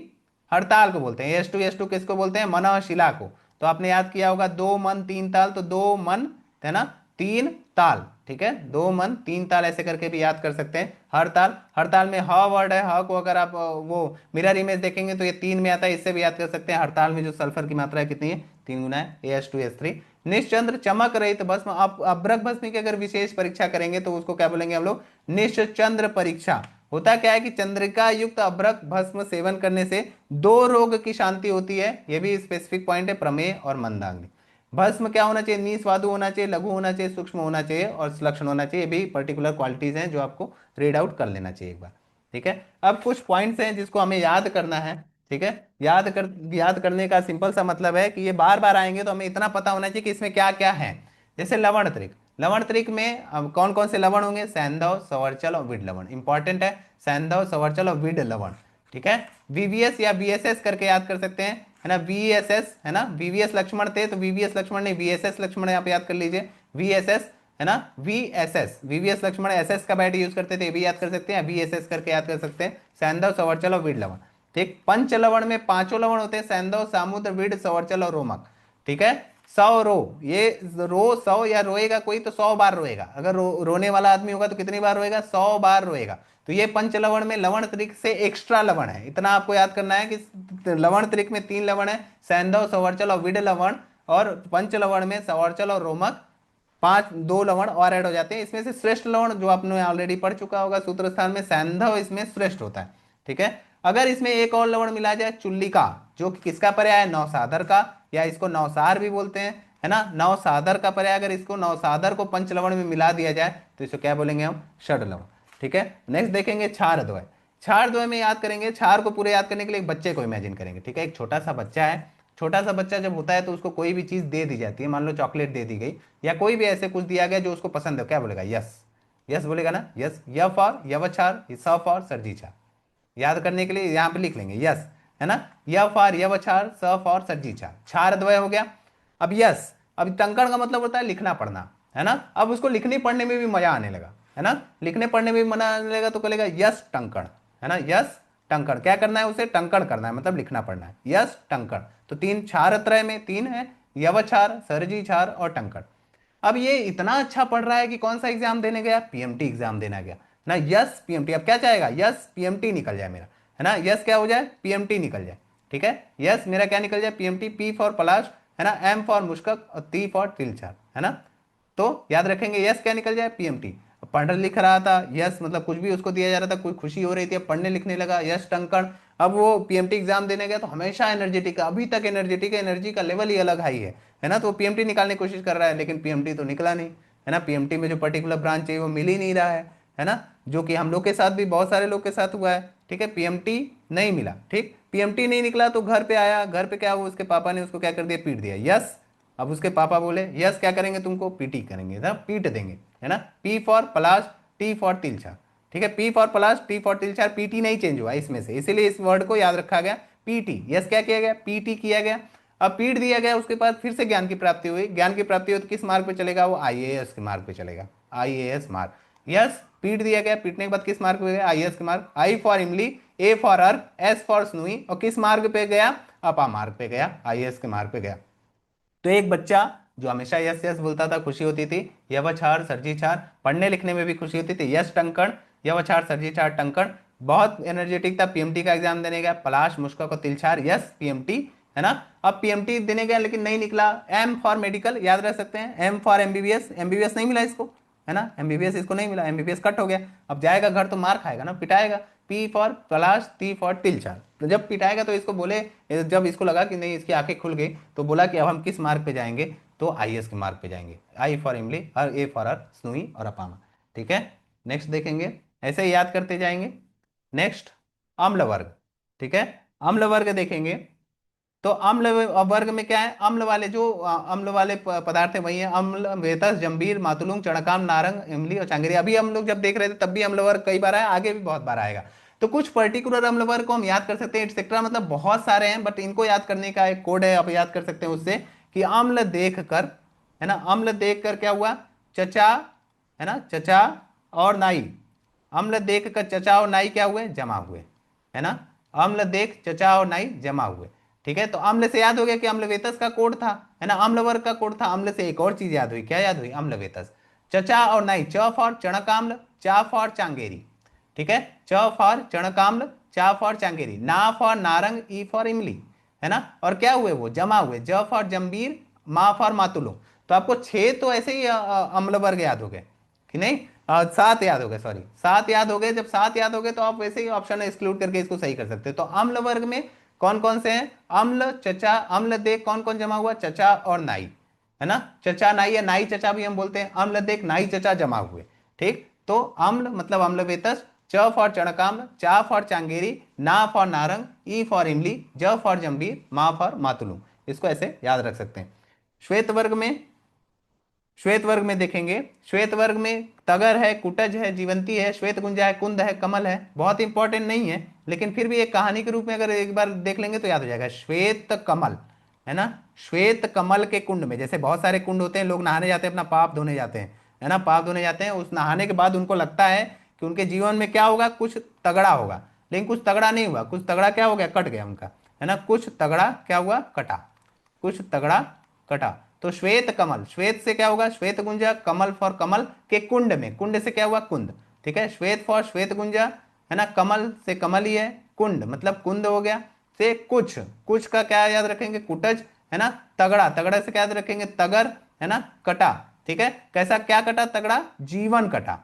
हड़ताल को बोलते हैं, AS2S2 किसको बोलते हैं, मनशिला को। तो आपने याद किया होगा 2 मन 3 ताल, तो 2 मन, है ना, 3 ताल। ठीक है, 2 मन 3 ताल ऐसे करके भी याद कर सकते हैं। हड़ताल, हड़ताल में ह वर्ड है, ह को अगर आप वो मिरर इमेज देखेंगे तो ये 3 में आता है, इससे भी याद कर सकते हैं। हड़ताल में जो सल्फर की मात्रा है कितनी है, 3 गुना है, AS2S3। निश्चंद्र चमक रहित भस्म, आप अभ्रक भस्म की अगर विशेष परीक्षा करेंगे तो उसको क्या बोलेंगे हम लोग, निश्चंद्र परीक्षा। होता क्या है कि चंद्रिका युक्त अभ्रक भस्म सेवन करने से 2 रोग की शांति होती है, ये भी स्पेसिफिक पॉइंट है, प्रमेह और मंदाग्नि। भस्म क्या होना चाहिए, निस्वादु होना चाहिए, लघु होना चाहिए, सूक्ष्म होना चाहिए और सुलक्षण होना चाहिए, ये भी पर्टिकुलर क्वालिटीज हैं जो आपको रीड आउट कर लेना चाहिए एक बार। ठीक है, अब कुछ पॉइंट्स हैं जिसको हमें याद करना है। ठीक है, याद करने का सिंपल सा मतलब है कि ये बार बार आएंगे, तो हमें इतना पता होना चाहिए कि इसमें क्या क्या है। जैसे लवण त्रिक, लवण त्रिक में अब कौन कौन से लवण होंगे, सैंधव, सवर्चल और विड लवण, इंपॉर्टेंट है, सैंधव, सवर्चल और विड लवण। ठीक है, VVS या VSS करके याद कर सकते हैं, है ना, VSS, है ना, VVS लक्ष्मण थे तो VVS लक्ष्मण नहीं, VSS लक्ष्मण यहाँ पे याद कर लीजिए, VSS, है ना, VSS, VVS लक्ष्मण SS का बैट यूज करते थे, ये भी याद कर सकते हैं, VSS करके याद कर सकते हैं, सैंधव, सवर्चल और विड लवण। ठीक, पंच लवण में 5 लवण होते हैं, सैंधव, सामुद्र, विड, सवर्चल और रोमक। ठीक है, 100 रो, ये रो 100 या रोएगा कोई तो 100 बार रोएगा। अगर रोने वाला आदमी होगा तो कितनी बार रोएगा, 100 बार रोएगा। तो ये पंच लवण में लवण त्रिक से एक्स्ट्रा लवण है, इतना आपको याद करना है कि लवण त्रिक में 3 लवण है, सैंधव सवर्चल और विड लवण। और पंच लवण में सवर्चल और रोमक, 2 लवण और ऐड हो जाते हैं। इसमें से श्रेष्ठ लवण जो आपने ऑलरेडी पढ़ चुका होगा सूत्र स्थान में, सैंधव इसमें श्रेष्ठ होता है। ठीक है। अगर इसमें एक और लवण मिला जाए चुल्लिका, जो कि किसका पर्याय है, नौसाधर का, या इसको नौसार भी बोलते हैं, है ना, नौसाधर का पर्याय। अगर इसको नौसाधर को पंच लवण में मिला दिया जाए तो इसको क्या बोलेंगे हम, षड लवण। ठीक है। नेक्स्ट देखेंगे क्षार द्वय। क्षार द्वय में याद करेंगे, क्षार को पूरे याद करने के लिए एक बच्चे को इमेजिन करेंगे। ठीक है, एक छोटा सा बच्चा है। छोटा सा बच्चा जब होता है तो उसको कोई भी चीज दे दी जाती है, मान लो चॉकलेट दे दी गई या कोई भी ऐसे कुछ दिया गया जो उसको पसंद है, क्या बोलेगा, यस। यस बोलेगा ना, यस। य फॉर यवछार, स फॉर सर्जीछा। याद करने के लिए यहाँ पे लिख लेंगे यस, है ना। य फॉर यवछार, स फॉर सर्जीछा, क्षार द्वय हो गया। अब यस, अब टंकण का मतलब होता है लिखना पढ़ना, है ना। अब उसको लिखने पढ़ने में भी मजा आने लगा, है ना, लिखने पढ़ने में भी मजा आने लगा तो कहेगा यस टंकण, है ना, यस टंकण। क्या करना है उसे, टंकण करना है, मतलब लिखना पढ़ना है, यस टंकण। तो 3 क्षार त्रय में 3 है, यवक्षार, सर्जी क्षार और टंकण। अब ये इतना अच्छा पढ़ रहा है कि कौन सा एग्जाम देने गया, पीएमटी एग्जाम देना गया ना, यस पीएमटी। अब क्या चाहेगा, यस पीएमटी निकल जाए मेरा, है ना, यस क्या हो जाए, पीएमटी निकल जाए। ठीक है, यस मेरा क्या निकल जाए, पीएमटी। पी फॉर पलाश, है ना, एम फॉर मुश्कक और टी फॉर तिलचार, है ना। तो याद रखेंगे यस क्या निकल जाए, पीएमटी। पढ़ लिख रहा था, यस मतलब कुछ भी उसको दिया जा रहा था, कोई खुशी हो रही थी, अब पढ़ने लिखने लगा, यस टंकण। अब वो पीएमटी एग्जाम देने गया तो हमेशा एनर्जेटिक, अभी तक एनर्जेटिक, एनर्जी का लेवल ही अलग हाई है ना। तो पीएमटी निकालने की कोशिश कर रहा है लेकिन पीएमटी तो निकला नहीं, है ना। पीएमटी में जो पर्टिकुलर ब्रांच चाहिए वो मिल ही नहीं रहा है ना। जो कि हम लोग के साथ भी, बहुत सारे लोग के साथ हुआ है। ठीक है, पीएमटी नहीं मिला। ठीक, पीएमटी नहीं निकला तो घर पे आया, घर पे क्या हुआ, उसके पापा ने उसको क्या कर दिया, पीट दिया, यस। अब उसके पापा बोले यस क्या करेंगे, तुमको पीटी करेंगे ना, पीट देंगे, है ना। P for Palash, T for तिलछा। ठीक है, P for Palash, T for तिलछा, पीटी नहीं चेंज हुआ इसमें से, इसीलिए इस वर्ड को याद रखा गया, पीटी। यस क्या किया गया, पीटी किया गया। अब पीट दिया गया, उसके बाद फिर से ज्ञान की प्राप्ति हुई। ज्ञान की प्राप्ति हुई तो किस मार्ग पे चलेगा, वो आईएएस के मार्ग पे चलेगा, आईएएस मार्ग। यस, पीट दिया गया, पीटने के बाद किस मार्ग पे गया, आईएएस के मार्ग। आई फॉर इमली, ए फॉर अर्क, एस फॉर स्नूई, और किस मार्ग पे गया, अपा मार्ग पे गया, आईएएस के मार्ग पे गया। तो एक बच्चा जो हमेशा यस यस बोलता था, खुशी होती थी, यवछार सर्जीछार, पढ़ने लिखने में भी खुशी होती थी, यस टंकण, यवछार सर्जीछार टंकण। बहुत एनर्जेटिक था, पीएमटी का एग्जाम देने गया, पलाश मुश्कक और तिलछार, यस पीएमटी, है ना। अब पीएमटी देने गया लेकिन नहीं निकला। एम फॉर मेडिकल, याद रख सकते हैं, एम फॉर एमबीबीएस, एमबीबीएस नहीं मिला इसको, है ना, एमबीबीएस इसको नहीं मिला, एमबीबीएस कट हो गया। अब जाएगा घर तो मार खाएगा ना, पिटाएगा। P for Palash, T for तिलछार। तो जब पिटाएगा तो इसको बोले, जब इसको लगा कि नहीं इसकी आंखें खुल गई तो बोला कि अब हम किस मार्ग पे जाएंगे, तो आईएएस के मार्ग पे जाएंगे। आई फॉर इमली और ए फॉर अर स्नूई और अपामा। ठीक है, नेक्स्ट देखेंगे, ऐसे ही याद करते जाएंगे। नेक्स्ट, अम्ल वर्ग। ठीक है, अम्ल वर्ग देखेंगे तो अम्ल वर्ग में क्या है, अम्ल वाले जो अम्ल वाले पदार्थ है वही है, अम्ल, वेतस, जंबीर, मातुलुंग, चणकाम, नारंग, इमली और चांगेरी। अभी हम लोग जब देख रहे थे तब भी अम्ल वर्ग कई बार आया, आगे भी बहुत बार आएगा। तो कुछ पर्टिकुलर अम्ल वर्ग को हम याद कर सकते हैं, एटसेट्रा, मतलब बहुत सारे हैं, बट इनको याद करने का एक कोड है, आप याद कर सकते हैं उससे, कि अम्ल देख कर, है ना, अम्ल देख कर क्या हुआ, चचा, है ना, चचा और नाई। अम्ल देख कर चचा और नाई क्या हुए, जमा हुए, है ना। अम्ल देख चचा और नाई जमा हुए। ठीक है, तो अम्ल से याद हो गया कि अम्लवेतस का कोड था, है ना, अम्ल वर्ग का कोड था। अम्ल से एक और चीज याद हुई, क्या याद हुई, अम्लवेतस। चचा और नाई, च फॉर चणकाम्ल, चा फॉर चांगेरी। ठीक है, च फॉर चणकाम्ल, चा फॉर चांगेरी, ना फॉर नारंग, ई फॉर इमली, है ना। और क्या हुए, वो जमा हुए, ज फॉर जंबीर, मा फॉर मातुलु। तो आपको 6 तो ऐसे ही अम्ल वर्ग याद हो गए कि नहीं, 7 याद हो गए, सॉरी 7 याद हो गए। जब 7 याद हो गए तो आप वैसे ही ऑप्शन एक्सक्लूड करके इसको सही कर सकते हैं। तो अम्ल वर्ग में कौन कौन से हैं, अम्ल, चचा, अम्ल देख कौन कौन जमा हुआ, चचा और नाई, है ना। चचा नाई या नाई चचा भी हम बोलते हैं, अम्ल देख नाई चचा जमा हुए। ठीक, तो अम्ल मतलब अम्लवेतस, च फॉर चणकाम्ल, चा फॉर चांगेरी, ना फॉर नारंग, ई फॉर इमली, ज फॉर जंबीर, मा फॉर मातुलु। इसको ऐसे याद रख सकते हैं। श्वेत वर्ग में, श्वेत वर्ग में देखेंगे, श्वेत वर्ग में तगर है, कुटज है, जीवंती है, श्वेत गुंजा है, कुंद है, कमल है। बहुत इंपॉर्टेंट नहीं है लेकिन फिर भी एक कहानी के रूप में अगर एक बार देख लेंगे तो याद हो जाएगा। श्वेत कमल, है ना, श्वेत कमल के कुंड में, जैसे बहुत सारे कुंड होते हैं, लोग नहाने जाते हैं, अपना पाप धोने जाते हैं, है ना, पाप धोने जाते हैं, उस नहाने के बाद उनको लगता है कि उनके जीवन में क्या होगा, कुछ तगड़ा होगा, लेकिन कुछ तगड़ा नहीं हुआ, कुछ तगड़ा क्या हो गया, कट गया उनका, है ना, कुछ तगड़ा क्या हुआ, कटा, कुछ तगड़ा कटा। तो श्वेत कमल, श्वेत से क्या होगा श्वेत गुंजा, कमल फॉर कमल के कुंड में, कुंड से क्या हुआ कुंद, ठीक है, श्वेत फॉर श्वेत गुंजा, है ना, कमल से कमल ही है, कुंड मतलब कुंद हो गया, से कुछ, कुछ का क्या याद रखेंगे कुटज, है ना, तगड़ा, तगड़ा से क्या याद रखेंगे तगर, है ना, कटा, ठीक है, कैसा क्या कटा तगड़ा, जीवन कटा,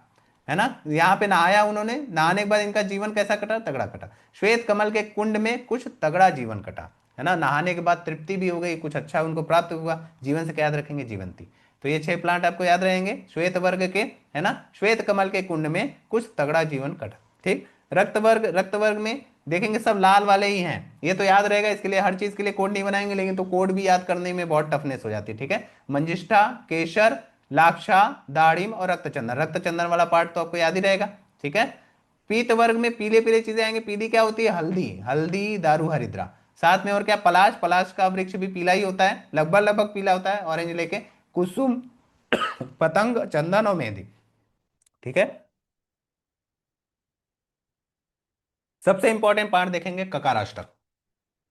है ना, यहाँ पे नहाया उन्होंने, नहाने के बाद इनका जीवन कैसा कटा तगड़ा कटा, श्वेत कमल के कुंड में कुछ तगड़ा जीवन कटा, है ना, नहाने के बाद तृप्ति भी हो गई, कुछ अच्छा उनको प्राप्त हुआ, जीवन से क्या याद रखेंगे जीवंती। तो ये 6 प्लांट आपको याद रहेंगे श्वेत वर्ग के, है ना, श्वेत कमल के कुंड में कुछ तगड़ा जीवन कटा, ठीक। रक्त वर्ग, रक्त वर्ग में देखेंगे सब लाल वाले ही हैं, ये तो याद रहेगा, इसके लिए हर चीज के लिए कोड नहीं बनाएंगे, लेकिन तो कोड भी याद करने में बहुत टफनेस हो जाती है, ठीक है, मंजिष्ठा, केसर, लाक्षा, दाड़िम और रक्तचंदन, रक्तचंदन वाला पार्ट तो आपको याद ही रहेगा, ठीक है। पीत वर्ग में पीले पीले चीजें आएंगे, पीली क्या होती है हल्दी, हल्दी दारू हरिद्रा, साथ में और क्या पलाश, पलाश का वृक्ष भी पीला ही होता है, लगभग लगभग पीला होता है ऑरेंज लेके, कुसुम, पतंग, चंदन और मेहंदी, ठीक है। सबसे इंपॉर्टेंट पार्ट देखेंगे ककाराष्टक,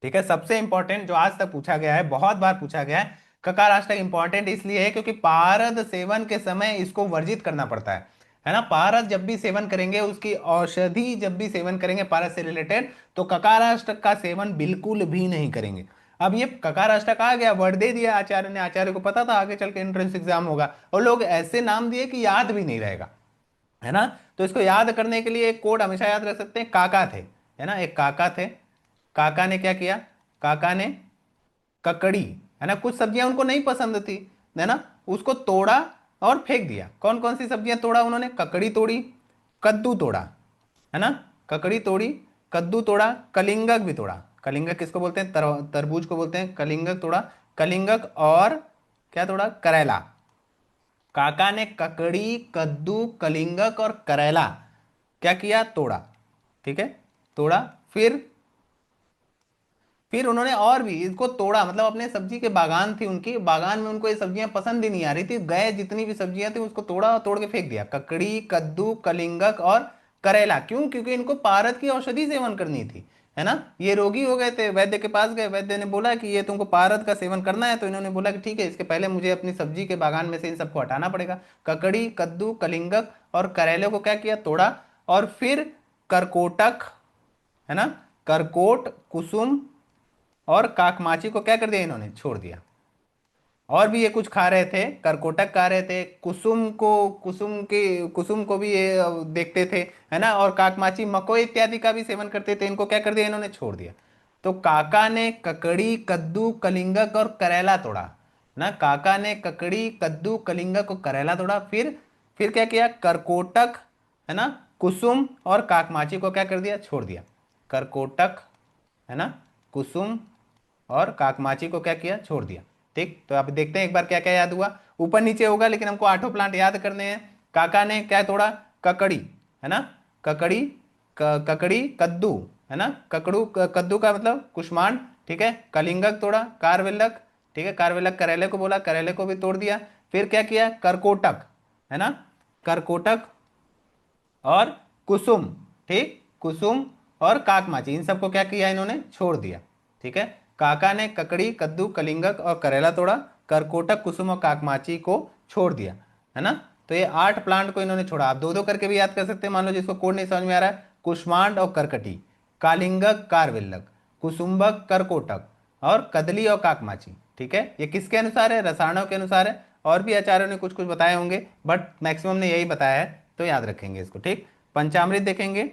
ठीक है, सबसे इंपॉर्टेंट जो आज तक पूछा गया है, बहुत बार पूछा गया है, ककाराष्टक इंपॉर्टेंट इसलिए है क्योंकि पारद सेवन के समय इसको वर्जित करना पड़ता है ना, पारद जब भी सेवन करेंगे, उसकी औषधि जब भी सेवन करेंगे पारद से रिलेटेड, तो ककाराष्टक का सेवन बिल्कुल भी नहीं करेंगे। अब ये ककाराष्टक आ गया, वर्ड दे दिया आचार्य ने, आचार्य को पता था आगे चल के एंट्रेंस एग्जाम होगा, और लोग ऐसे नाम दिए कि याद भी नहीं रहेगा, है ना। तो इसको याद करने के लिए एक कोड हमेशा याद रख सकते हैं, काका थे, है ना, एक काका थे, काका ने क्या किया, काका ने ककड़ी, है ना, कुछ सब्जियां उनको नहीं पसंद थी, है ना, उसको तोड़ा और फेंक दिया। कौन कौन सी सब्जियां तोड़ा उन्होंने, ककड़ी तोड़ी, कद्दू तोड़ा, है ना, ककड़ी तोड़ी, कद्दू तोड़ा, कलिंगक भी तोड़ा, कलिंगक किसको बोलते हैं तरबूज को बोलते हैं, कलिंगक तोड़ा, कलिंगक और क्या तोड़ा करेला, काका ने ककड़ी, कद्दू, कलिंगक और करेला क्या किया तोड़ा, ठीक है, तोड़ा, फिर उन्होंने और भी इसको तोड़ा, मतलब अपने सब्जी के बागान थी उनकी, बागान में उनको ये सब्जियां पसंद ही नहीं आ रही थी, गए जितनी भी सब्जियां थी उसको तोड़ा और तोड़ के फेंक दिया, ककड़ी, कद्दू, कलिंगक और करेला, क्यों, क्योंकि इनको पारद की औषधि सेवन करनी थी, है ना, ये रोगी हो गए थे, वैद्य के पास गए, वैद्य ने बोला कि ये तुमको पारद का सेवन करना है, तो इन्होंने बोला कि ठीक है, इसके पहले मुझे अपनी सब्जी के बागान में से इन सबको हटाना पड़ेगा, ककड़ी, कद्दू, कलिंगक और करेले को क्या किया तोड़ा, और फिर करकोटक, है ना, करकोट, कुसुम और काकमाची को क्या कर दिया इन्होंने छोड़ दिया। और भी ये कुछ खा रहे थे, करकोटक खा रहे थे, कुसुम को, कुसुम को भी ये देखते थे, है ना, और काकमाची मकोई इत्यादि का भी सेवन करते थे, इनको क्या कर दिया इन्होंने छोड़ दिया। तो काका ने ककड़ी, कद्दू, कलिंगक और करेला तोड़ा ना, काका ने ककड़ी, कद्दू, कलिंगक और करेला तोड़ा, फिर क्या किया करकोटक, है ना, कुसुम और काकमाची को क्या कर दिया छोड़ दिया, करकोटक, है ना, कुसुम और काकमाची को क्या किया छोड़ दिया, ठीक। तो अब देखते हैं एक बार क्या क्या याद हुआ, ऊपर नीचे होगा लेकिन हमको 8 प्लांट याद करने हैं। काका ने क्या तोड़ा, ककड़ी, है ना, ककड़ी, ककड़ी, कद्दू, है ना, कद्दू का मतलब कुष्मांड, ठीक है, कलिंगक तोड़ा, कारवेलक, ठीक है, कारवेलक करेले को बोला, करेले को भी तोड़ दिया, फिर क्या किया करकोटक, है ना, करकोटक और कुसुम, ठीक, कुसुम और काकमाची, इन सबको क्या किया इन्होंने छोड़ दिया, ठीक है। काका ने ककड़ी, कद्दू, कलिंगक और करेला तोड़ा, करकोटक, कुसुम और काकमाची को छोड़ दिया, है ना। तो ये 8 प्लांट को इन्होंने छोड़ा, आप दो दो करके भी याद कर सकते हैं, मान लो जिसको कोड नहीं समझ में आ रहा है, कुष्मांड और करकटी, कालिंगक, कारविल्लक, कुसुम्बक, करकोटक और कदली और काकमाची, ठीक है। ये किसके अनुसार है, रसायनों के अनुसार है, और भी आचार्यों ने कुछ कुछ बताए होंगे, बट मैक्सिमम ने यही बताया है, तो याद रखेंगे इसको, ठीक। पंचामृत देखेंगे,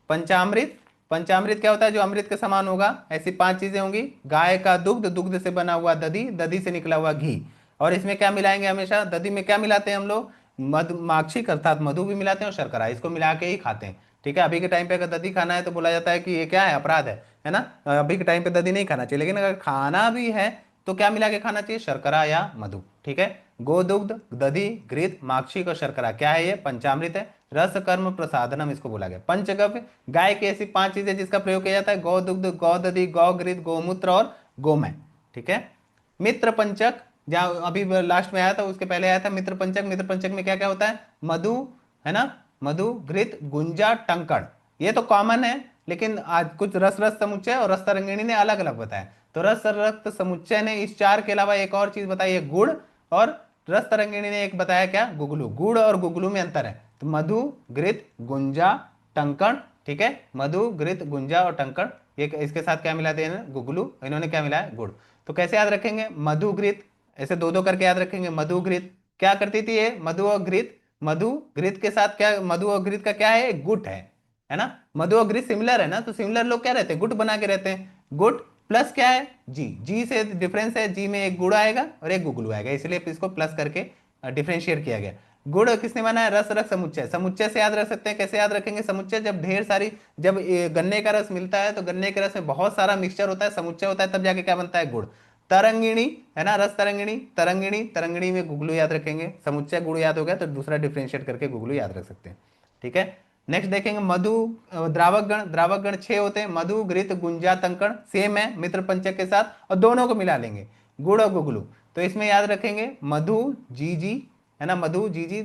पंचामृत, पंचामृत क्या होता है, जो अमृत के समान होगा, ऐसी 5 चीजें होंगी, गाय का दुग्ध, दुग्ध से बना हुआ दधी, दधी से निकला हुआ घी, और इसमें क्या मिलाएंगे हमेशा, दधी में क्या मिलाते हैं हम लोग, मधु, माक्षिक अर्थात मधु भी मिलाते हैं और शर्करा, इसको मिला के ही खाते हैं, ठीक है। अभी के टाइम पे अगर दधी खाना है तो बोला जाता है कि ये क्या है अपराध है ना, अभी के टाइम पे दधी नहीं खाना चाहिए, लेकिन अगर खाना भी है तो क्या मिला के खाना चाहिए, शर्करा या मधु, ठीक है। गोदुग्ध, दधी, घृत, माक्षिक और शर्करा क्या है, ये पंचामृत है। रस कर्म प्रसादनम इसको बोला गया। पंचगव्य, गाय की ऐसी 5 चीजें जिसका प्रयोग किया जाता है, गौ दुग्ध, गौ दधी, गौ घृत, गौमूत्र और गोमय, ठीक है। मित्र पंचक, जहां अभी लास्ट में आया था उसके पहले आया था मित्र पंचक, मित्र पंचक में क्या क्या होता है, मधु, है ना, मधु, घृत, गुंजा, टंकड़, ये तो कॉमन है, लेकिन आज कुछ रस रस समुच्चय और रस तरंगिणी ने अलग अलग बताया। तो रस रक्त समुच्चय ने इस 4 के अलावा एक और चीज बताई है, गुड़, और रस तरंगिणी ने एक बताया क्या, गुगलू। गुड़ और गुगलू में अंतर है, तो मधु, घृत, गुंजा, टंकण, ठीक है, मधु, घृत, गुंजा और टंकण, ये इसके साथ क्या मिला दिया इन्होंने, गुगलू, इन्होंने क्या मिलाया, गुड़। तो कैसे याद रखेंगे, मधु घृत, ऐसे दो दो करके याद रखेंगे, मधु घृत। क्या करती थी ये, मधु और घृत, मधु घृत के साथ क्या, मधु और घृत का क्या है, गुट है ना। मधु और घृत सिमिलर है ना, तो सिमिलर लोग क्या रहते हैं, गुट बना के रहते हैं। गुट प्लस क्या है, जी, जी से डिफरेंस है, जी में एक गुड़ आएगा और एक गुगलू आएगा, इसलिए इसको प्लस करके डिफरेंशिएट किया गया। गुड़ किसने बना है, रस रस समुच्चय। समुच्चय से याद रख सकते हैं, कैसे याद रखेंगे समुच्चय, जब ढेर सारी, जब गन्ने का रस मिलता है तो गन्ने के रस में बहुत सारा मिक्सचर होता है, समुच्चय होता है, तब जाके क्या बनता है, गुड़। तरंगिणी है ना, रस तरंगिणी, तरंगिणी, तरंगिणी में गुगलू याद रखेंगे, समुच्चय गुड़ याद हो गया तो दूसरा डिफरेंशिएट करके गुगलू याद रख सकते हैं, ठीक है। नेक्स्ट देखेंगे मधु, द्रावक गण, द्रावक गण 6 होते हैं, मधु, घृत, गुंजा, तंकण, सेम है मित्र पंचक के साथ, और दोनों को मिला लेंगे, गुड़ और गुगलू। तो इसमें याद रखेंगे मधु, जीजी, है ना, मधु जीजी,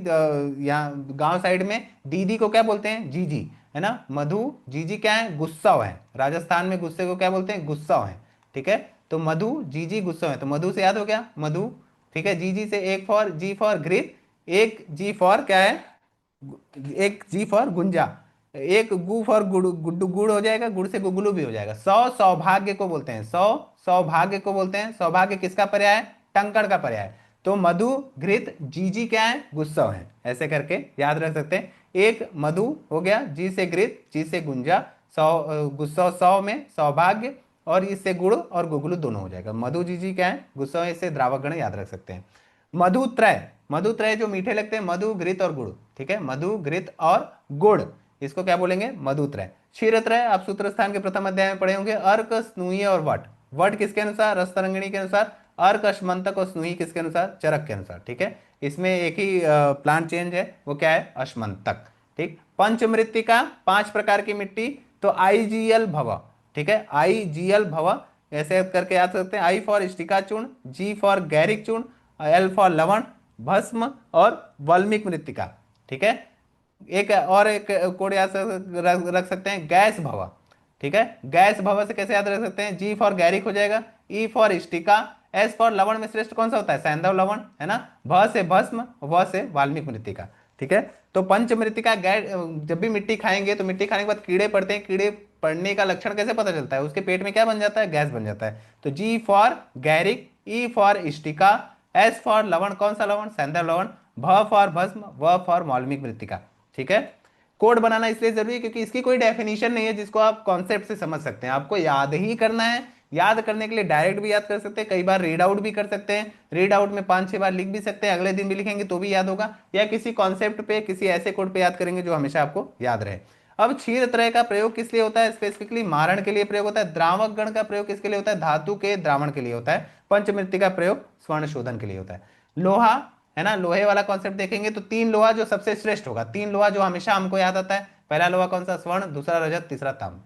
यहाँ गांव साइड में दीदी को क्या बोलते हैं, जीजी, है ना। मधु जीजी क्या है, गुस्सा है, राजस्थान में गुस्से को क्या बोलते हैं, गुस्सा है, ठीक है। तो मधु जीजी गुस्सा है, तो मधु से याद हो गया मधु, ठीक है। जीजी से एक फॉर, जी फॉर घृत, एक जी फॉर क्या है, एक जी फॉर गुंजा, एक गु फॉर गुड़, गुड्डू गुड़ हो जाएगा, गुड़ से गुगलू भी हो जाएगा। सौभाग्य को बोलते हैं, सौभाग्य को बोलते हैं। सौभाग्य किसका पर्याय है, टंकण का पर्याय है। तो मधु घृत जीजी क्या है, गुस्सा है, ऐसे करके याद रख सकते हैं। एक मधु हो गया, जी से घृत, जी से गुंजा, गुस्सा, सौ में सौभाग्य, और इससे गुड़ और गुगलू दोनों हो जाएगा। मधु जीजी क्या है, गुस्सा, इससे द्रावक गण याद रख सकते हैं। मधुत्रय, मधुत्रय जो मीठे लगते हैं, मधु घृत और गुड़, ठीक है, मधु घृत और गुड़, इसको क्या बोलेंगे, मधुत्रय। क्षीरत्रय आप सूत्र स्थान के प्रथम अध्याय में पढ़े होंगे, अर्क, स्नूही और वट। वट किसके अनुसार, रस तरंगिणी के अनुसार। अर्क, अश्मंतक और स्नूही किसके अनुसार, चरक के अनुसार, ठीक है। इसमें एक ही प्लांट चेंज है, वो क्या है, अश्मंतक, ठीक। पंचमृत्तिका, 5 प्रकार की मिट्टी, तो आईजीएल भव, ठीक है, आईजीएल भव, ऐसे करके याद सकते हैं। आई फॉर स्टिका चूर्ण, जी फॉर गैरिक चूर्ण, एल फॉर लवण, भस्म और वाल्मीकि मृत्तिका, ठीक है। एक और एक कोड याद रख सकते हैं, गैस भवा, ठीक है। गैस भवा से कैसे याद रख सकते हैं, जी फॉर गैरिक हो जाएगा, ई फॉर स्टिका, एस फॉर लवण में श्रेष्ठ कौन सा होता है, सैंधव लवण, है ना। भ से भस्म, व से वाल्मीकि मृत्तिका, ठीक है। तो पंच मृत्तिका गैस, जब भी मिट्टी खाएंगे तो मिट्टी खाने के बाद कीड़े पड़ते हैं, कीड़े पड़ने का लक्षण कैसे पता चलता है, उसके पेट में क्या बन जाता है, गैस बन जाता है। तो जी फॉर गैरिक, ई फॉर स्टिका, एस फॉर लवण, कौन सा लवण, सैंधव लवण, भ फॉर भस्म, व फॉर वाल्मीकि मृत्तिका, ठीक है। कोड बनाना इसलिए जरूरी है क्योंकि इसकी कोई डेफिनेशन नहीं है जिसको आप कॉन्सेप्ट से समझ सकते हैं, आपको याद ही करना है। याद करने के लिए डायरेक्ट भी याद कर सकते हैं, कई बार रीड आउट भी कर सकते हैं, रीड आउट में 5-6 बार लिख भी सकते हैं, अगले दिन भी लिखेंगे तो भी याद होगा, या किसी कॉन्सेप्ट पे, किसी ऐसे कोड पे याद करेंगे जो हमेशा आपको याद रहे। अब क्षीर त्रय का प्रयोग किस लिए होता है, स्पेसिफिकली मारण के लिए प्रयोग होता है। द्रावक गण का प्रयोग किसके लिए होता है, धातु के द्रावण के लिए होता है। पंचमृत्ति का प्रयोग स्वर्ण शोधन के लिए होता है। लोहा, है ना, लोहे वाला कॉन्सेप्ट देखेंगे तो 3 लोहा जो सबसे श्रेष्ठ होगा, 3 लोहा जो हमेशा हमको याद आता है, पहला लोहा कौन सा, स्वर्ण, दूसरा रजत, तीसरा ताम्र,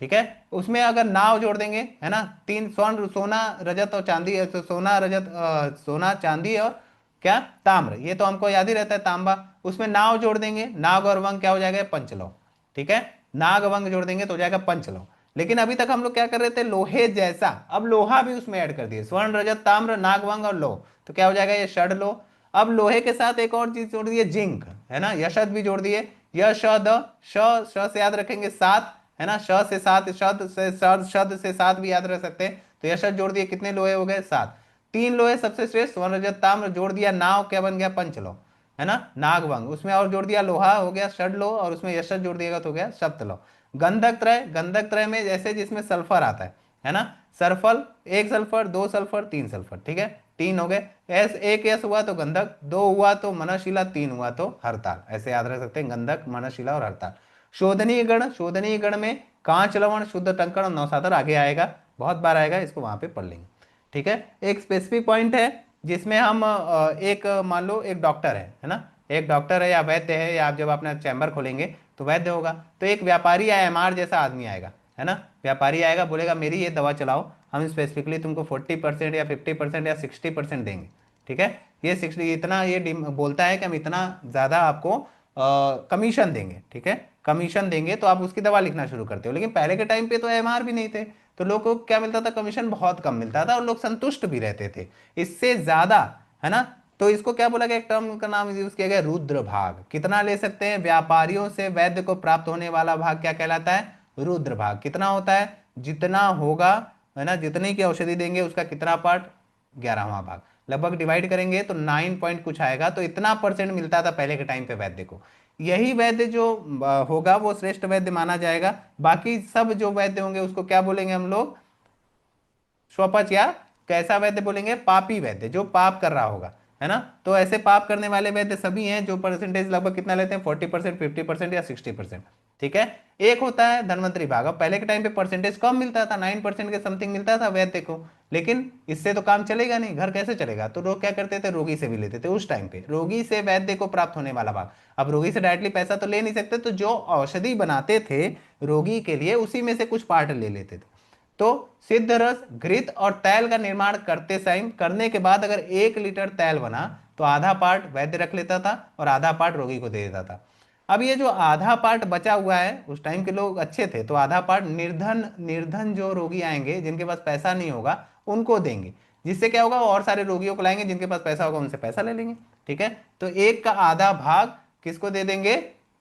ठीक है। उसमें अगर नाव जोड़ देंगे, है ना, 3 स्वर्ण, सोना, रजत और चांदी, सोना, रजत, सोना, चांदी और क्या, ताम्र, ये तो हमको याद ही रहता है, तांबा। उसमें नाव जोड़ देंगे, नाग और वंग क्या हो जाएगा, पंचलव, ठीक है। नाग वंग जोड़ देंगे तो हो जाएगा पंचलव। लेकिन अभी तक हम लोग क्या कर रहे थे, लोहे जैसा, अब लोहा भी उसमें ऐड कर दिए, स्वर्ण, रजत, ताम्र, नाग वंग और लोह, तो क्या हो जाएगा, ये षड लोह। अब लोहे के साथ एक और चीज जोड़ दिए, जिंक, है ना, यशद भी जोड़ दिए, यशद, श से याद रखेंगे 7, है ना, श से 7, शद से 7 भी याद रख सकते हैं। तो यशद जोड़ दिए, कितने लोहे हो गए, 7। 3 लोहे सबसे श्रेष्ठ, स्वर्ण, रजत, ताम्र, जोड़ दिया, नाव क्या बन गया, पंचलोह, है ना, नागवंग, उसमें और जोड़ दिया लोहा हो गया षडलोह, और उसमें यशद जोड़ दिएगा तो हो गया सप्तलोह। गंधक त्रय, गंधक त्रय में जैसे जिसमें सल्फर आता है ना, सरफल, 1 सल्फर, 2 सल्फर, 3 सल्फर, ठीक है, 3 हो गए। एस, 1 यस हुआ तो गंधक, 2 हुआ तो मनशिला, 3 हुआ तो हरताल, ऐसे याद रख सकते हैं, गंधक, मनशिला और हरताल। शोधनीय गण, शोधनीय गण में कांच, लवण, शुद्ध टंकण और नौसातर आगे आएगा, बहुत बार आएगा, इसको वहां पे पढ़ लेंगे, ठीक है। एक स्पेसिफिक पॉइंट है जिसमें हम एक मान लो एक डॉक्टर है ना, एक डॉक्टर है या वैद्य है, या आप जब अपना चैम्बर खोलेंगे तो वैद्य होगा, तो एक व्यापारी या एमआर जैसा आदमी आएगा, है ना, व्यापारी आएगा, बोलेगा मेरी ये दवा चलाओ, हम स्पेसिफिकली तुमको 40% या 50% या 60% देंगे, ठीक है। ये 60 इतना ये बोलता है कि हम इतना ज़्यादा आपको कमीशन देंगे, ठीक है, कमीशन देंगे, तो आप उसकी दवा लिखना शुरू करते हो। लेकिन पहले के टाइम पे तो एमआर भी नहीं थे, तो लोगों को क्या मिलता था, कमीशन बहुत कम मिलता था, और लोग संतुष्ट भी रहते थे। इससे ज्यादा, है ना, तो इसको क्या बोला गया, एक टर्म का नाम यूज किया गया रुद्र भाग। कितना ले सकते हैं, व्यापारियों से वैद्य को प्राप्त होने वाला भाग क्या कहलाता है, रुद्र भाग। कितना होता है, जितना होगा, है ना, जितने की औषधि देंगे उसका कितना पार्ट, 11वां भाग। लगभग डिवाइड करेंगे तो 9 पॉइंट कुछ आएगा। तो इतना परसेंट मिलता था पहले के टाइम पे वैद्य को। यही वैद्य जो होगा वो श्रेष्ठ वैद्य माना जाएगा। बाकी सब जो वैद्य होंगे उसको क्या बोलेंगे हम लोग, स्वपच, या कैसा वैद्य बोलेंगे, पापी वैद्य, जो पाप कर रहा होगा, है ना। तो ऐसे पाप करने वाले वैद्य सभी हैं जो परसेंटेज लगभग कितना लेते हैं, 40%, 50% या 60%। ठीक है। एक होता है धन्वंतरी भाग। अब पहले के टाइम पे परसेंटेज कम मिलता था, 9% के समथिंग मिलता था वैद्य को, लेकिन इससे तो काम चलेगा नहीं, घर कैसे चलेगा। तो लोग क्या करते थे, रोगी से भी लेते थे। उस टाइम पे रोगी से वैद्य को प्राप्त होने वाला भाग। अब रोगी से डायरेक्टली पैसा तो ले नहीं सकते, तो जो औषधि बनाते थे रोगी के लिए उसी में से कुछ पार्ट ले लेते थे। तो सिद्ध रस, घृत और तैल का निर्माण करते टाइम करने के बाद अगर 1 लीटर तैल बना तो आधा पार्ट वैद्य रख लेता था और आधा पार्ट रोगी को दे देता था। अब ये जो आधा पार्ट बचा हुआ है, उस टाइम के लोग अच्छे थे तो आधा पार्ट निर्धन निर्धन जो रोगी आएंगे जिनके पास पैसा नहीं होगा उनको देंगे। जिससे क्या होगा, वो और सारे रोगियों को लाएंगे, जिनके पास पैसा होगा उनसे पैसा ले लेंगे। ठीक है। तो एक का आधा भाग किसको दे देंगे,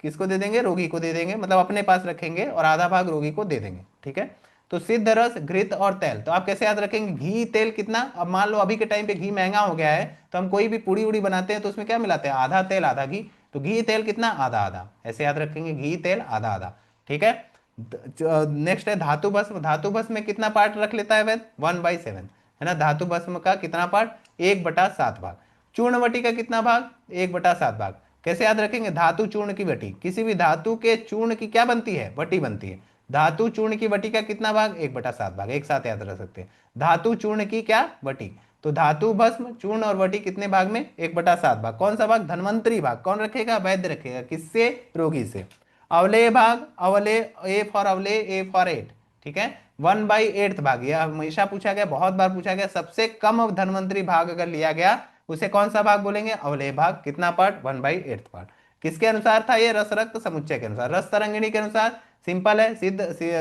किसको दे देंगे, रोगी को दे देंगे, मतलब अपने पास रखेंगे, और आधा भाग रोगी को दे देंगे। ठीक है। तो सिद्ध रस, घृत और तेल, तो आप कैसे याद रखेंगे, घी तेल कितना। अब मान लो अभी के टाइम पे घी महंगा हो गया है, तो हम कोई भी पूड़ी उड़ी बनाते हैं तो उसमें क्या मिलाते हैं, आधा तेल आधा घी। तो घी तेल कितना, आधा आधा, ऐसे याद रखेंगे, घी तेल आधा आधा। ठीक है। नेक्स्ट है धातु भस्म। धातु भस्म में कितना पार्ट रख लेता है वैद, 1/7, है ना। धातु भस्म का कितना पार्ट, 1/7 भाग। चूर्णवटी का कितना भाग, 1/7 भाग। कैसे याद रखेंगे, धातु चूर्ण की वटी, किसी भी धातु के चूर्ण की क्या बनती है, वटी बनती है। धातु चूर्ण की वटी का कितना भाग, 1/7 भाग। एक साथ याद रख सकते हैं, धातु चूर्ण की क्या वटी। तो धातु भस्म, चूर्ण और वटी कितने भाग में, 1/7 भाग। कौन सा भाग, धन्वंतरी भाग। कौन रखेगा, वैद्य रखेगा। किससे, रोगी से। अवलेय भाग, अवलेय, ए फॉर अवलेय, ए फॉर 8। ठीक है। 1/8 भाग, यह हमेशा पूछा गया, बहुत बार पूछा गया। सबसे कम धन्वंतरी भाग अगर लिया गया उसे कौन सा भाग बोलेंगे, अवलेय भाग। कितना पार्ट, 1/8 पार्ट। किसके अनुसार था ये, रस रक्त समुच्चय के अनुसार, रस तरंगिणी के अनुसार। सिंपल है,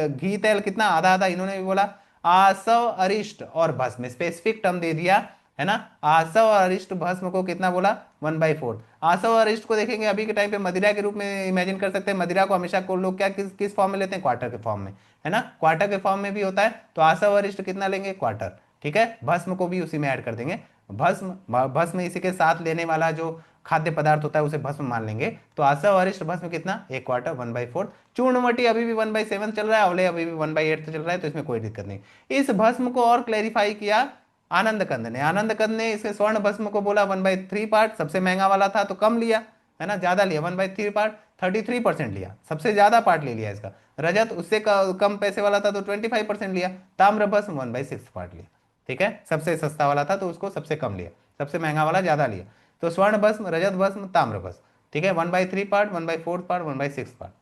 घी तेल कितना, आधा आधा, इन्होंने भी बोला। आसव, अरिष्ट और भस्म, स्पेसिफिक टर्म दे दिया, है ना। आसव और अरिष्ट भस्म को कितना बोला, 1/4। आसव और अरिष्ट को देखेंगे अभी के टाइम पे मदिरा के रूप में इमेजिन कर सकते हैं। मदिरा को हमेशा को लोग क्या किस किस फॉर्म में लेते हैं, क्वार्टर के फॉर्म में, है ना। क्वार्टर के फॉर्म में भी होता है, तो आसव और अरिष्ट कितना लेंगे, क्वार्टर। ठीक है। भस्म को भी उसी में ऐड कर देंगे। भस्म, भस्म इसी के साथ लेने वाला जो खाद्य पदार्थ होता है उसे भस्म मान लेंगे। तो आसव अरिष्ट भस्म कितना, 1/4, 1/4। चूर्णवटी अभी भी 1/7 चल रहा है, अवले अभी भी 1/8 चल रहा है, तो इसमें कोई दिक्कत नहीं। इस भस्म को और क्लैरिफाई किया आनंद कंद ने। आनंद कंद ने इसे स्वर्ण भस्म को बोला 1/3 पार्ट, सबसे महंगा वाला था तो कम लिया, है ना, ज्यादा लिया, 1/3 पार्ट, 33% लिया, सबसे ज्यादा पार्ट ले लिया इसका। रजत उससे कम पैसे वाला था तो 25% लिया। ताम्र भस्म 1/6 पार्ट लिया। ठीक है। सबसे सस्ता वाला था तो उसको सबसे कम लिया, सबसे महंगा वाला ज्यादा लिया। तो स्वर्ण भस्म, रजत भस्म, ताम्र भस्म। ठीक है। 1/3 पार्ट, 1/4 पार्ट, 1/6 पार्ट।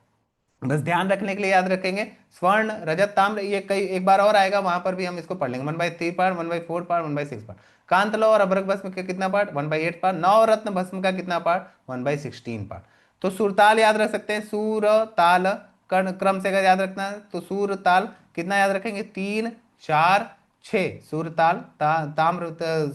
बस ध्यान रखने के लिए याद रखेंगे, स्वर्ण रजत ताम्र, ये कई एक बार और आएगा, वहां पर भी हम इसको पढ़ लेंगे। 1/3 पार्ट, 1/4 पार्ट, 1/6 पार्ट। कांतलो और अभ्रक भस्म का कितना पार्ट, 1/8 पार्ट। नवरत्न भस्म का कितना पार्ट, 1/16 पार्ट। तो सुरताल याद रख सकते हैं, सूर ताल, कर्ण क्रम से अगर याद रखना है तो सूर ताल कितना याद रखेंगे, 3 4 6। सूर ताल, ताम्र,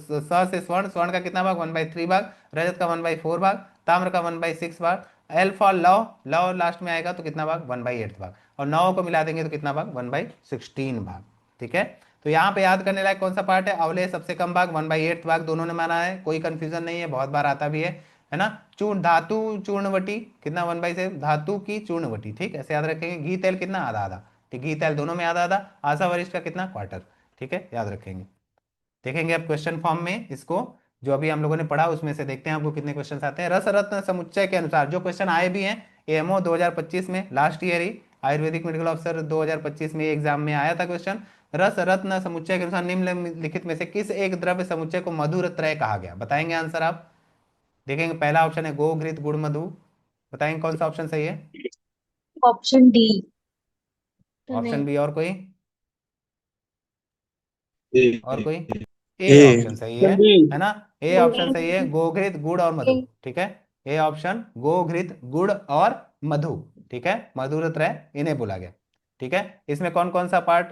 स से स्वर्ण, स्वर्ण का कितना भाग, 1/3 भाग। रजत का 1/4 भाग। ताम्र का 1/6 भाग। L for love, love last में आएगा तो कितना भाग, 1/8 भाग। और 9 को मिला देंगे तो कितना भाग, 1/16 भाग। ठीक है। तो यहाँ पे याद करने लायक कौन सा पार्ट है, अवले सबसे कम भाग, 1/8 भाग, दोनों ने माना है, कोई कंफ्यूजन नहीं है, बहुत बार आता भी है ना। चूर्ण, धातु चूर्णवटी कितना, 1/7, धातु की चूर्णवटी। ठीक, ऐसे याद रखेंगे। घी तेल कितना, आधा आधा। ठीक, घी तेल दोनों में आधा आधा। आशा वरिष्ठ का कितना, क्वार्टर। ठीक है, याद रखेंगे। देखेंगे अब क्वेश्चन फॉर्म में इसको, जो अभी हम लोगों ने पढ़ा उसमें से देखते हैं आपको कितने क्वेश्चन आते हैं। रस रत्न समुच्चय के अनुसार जो क्वेश्चन आए भी हैं, एएमओ 2025 में, लास्ट ईयर ही आयुर्वेदिक मेडिकल ऑफिसर 2025 में एग्जाम में आया था क्वेश्चन। रस रत्न समुच्चय के अनुसार निम्नलिखित में से किस एक द्रव्य समुच्चय को मधुर त्रय कहा गया, बताएंगे आंसर आप। देखेंगे, पहला ऑप्शन है गो घृत गुड़ मधु, बताएंगे कौन सा ऑप्शन सही है। Option D. तो नहीं। ऑप्शन बी, और कोई, ए और कोई। ए ए ऑप्शन सही है ना। ए ऑप्शन सही है, नहीं। गोघृत गुड़ और मधु। ठीक है। ए ऑप्शन, गोघृत गुड़ और मधु। ठीक है, मधुर त्रय इन्हें बोला गया। ठीक है। इसमें कौन कौन सा पार्ट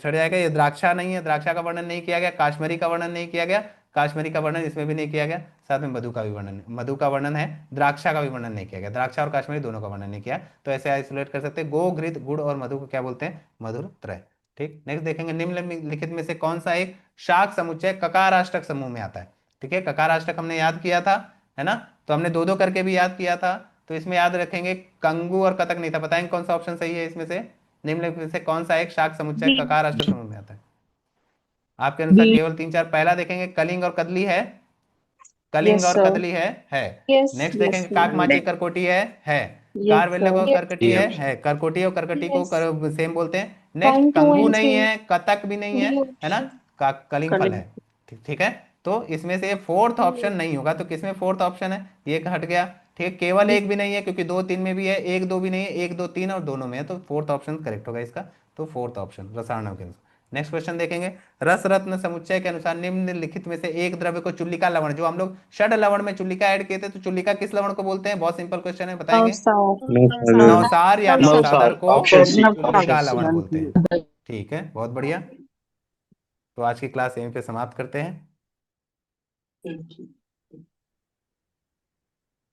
छड़ जाएगा, ये द्राक्षा नहीं है, द्राक्षा का वर्णन नहीं किया गया, काश्मीरी का वर्णन नहीं किया गया। काश्मीरी का वर्णन इसमें भी नहीं किया गया, साथ में मधु का भी वर्णन, मधु का वर्णन है, द्राक्षा का भी वर्णन नहीं किया गया, द्राक्षा और काश्मीरी दोनों का वर्णन नहीं किया। तो ऐसे आइसोलेट कर सकते हैं, गो घृत गुड़ और मधु को क्या बोलते हैं, मधुर त्रय। ठीक, नेक्स्ट देखेंगे, निम्नलिखित में से कौन सा एक शाक समुच्चय ककाराष्टक समूह में आता है। ठीक है, ककाराष्टक हमने याद किया था, है ना, तो हमने दो दो करके भी याद किया था, तो इसमें याद रखेंगे कंगू और कतक नहीं था। बताएंगे कौन सा ऑप्शन सही है इसमें से, निम्नलिखित में से कौन सा एक शाक समुच्चय बी। ककाराष्टक समूह में आता है आपके अनुसार? बी। केवल तीन चार, पहला देखेंगे कलिंग और कदली है, कलिंग यस और सर। कदली है। यस नेक्स्ट यस देखेंगे काकमाची करकोटी है, यस कारवेल्ले सर। को करकटी ये है। है, करकोटी और करकटी को यस। सेम बोलते हैं। नेक्स्ट 1 2 कंगू एंड नहीं 3। है, कतक भी नहीं है, डी है ना, ऑप्शन। कलिंग फल कलिंग। है। ठीक, ठीक है, तो इसमें से फोर्थ ऑप्शन नहीं होगा, तो किसमें फोर्थ ऑप्शन है, ये हट गया। ठीक, केवल डी। एक भी नहीं है क्योंकि दो तीन में भी है, एक दो भी नहीं है, एक दो तीन और दोनों में है, तो फोर्थ ऑप्शन करेक्ट होगा इसका। तो फोर्थ ऑप्शन रसायनों के अनुसार। नेक्स्ट क्वेश्चन देखेंगे, रस रत्न समुच्चय के अनुसार निम्नलिखित में से एक द्रव्य को चुल्लिका लवण, जो हम लोग षड लवण में चुल्लिका ऐड किए थे, तो चुल्लिका किस लवण को बोलते हैं, बहुत सिंपल क्वेश्चन है, बताएंगे? नवसार। No sir. नौसार या नवसार। नौसादर नवसार, को ऑप्शन सी। चुल्लिका option C. लवण बोलते हैं। ठीक है, बहुत बढ़िया। तो आज की क्लास यहीं पे समाप्त करते हैं।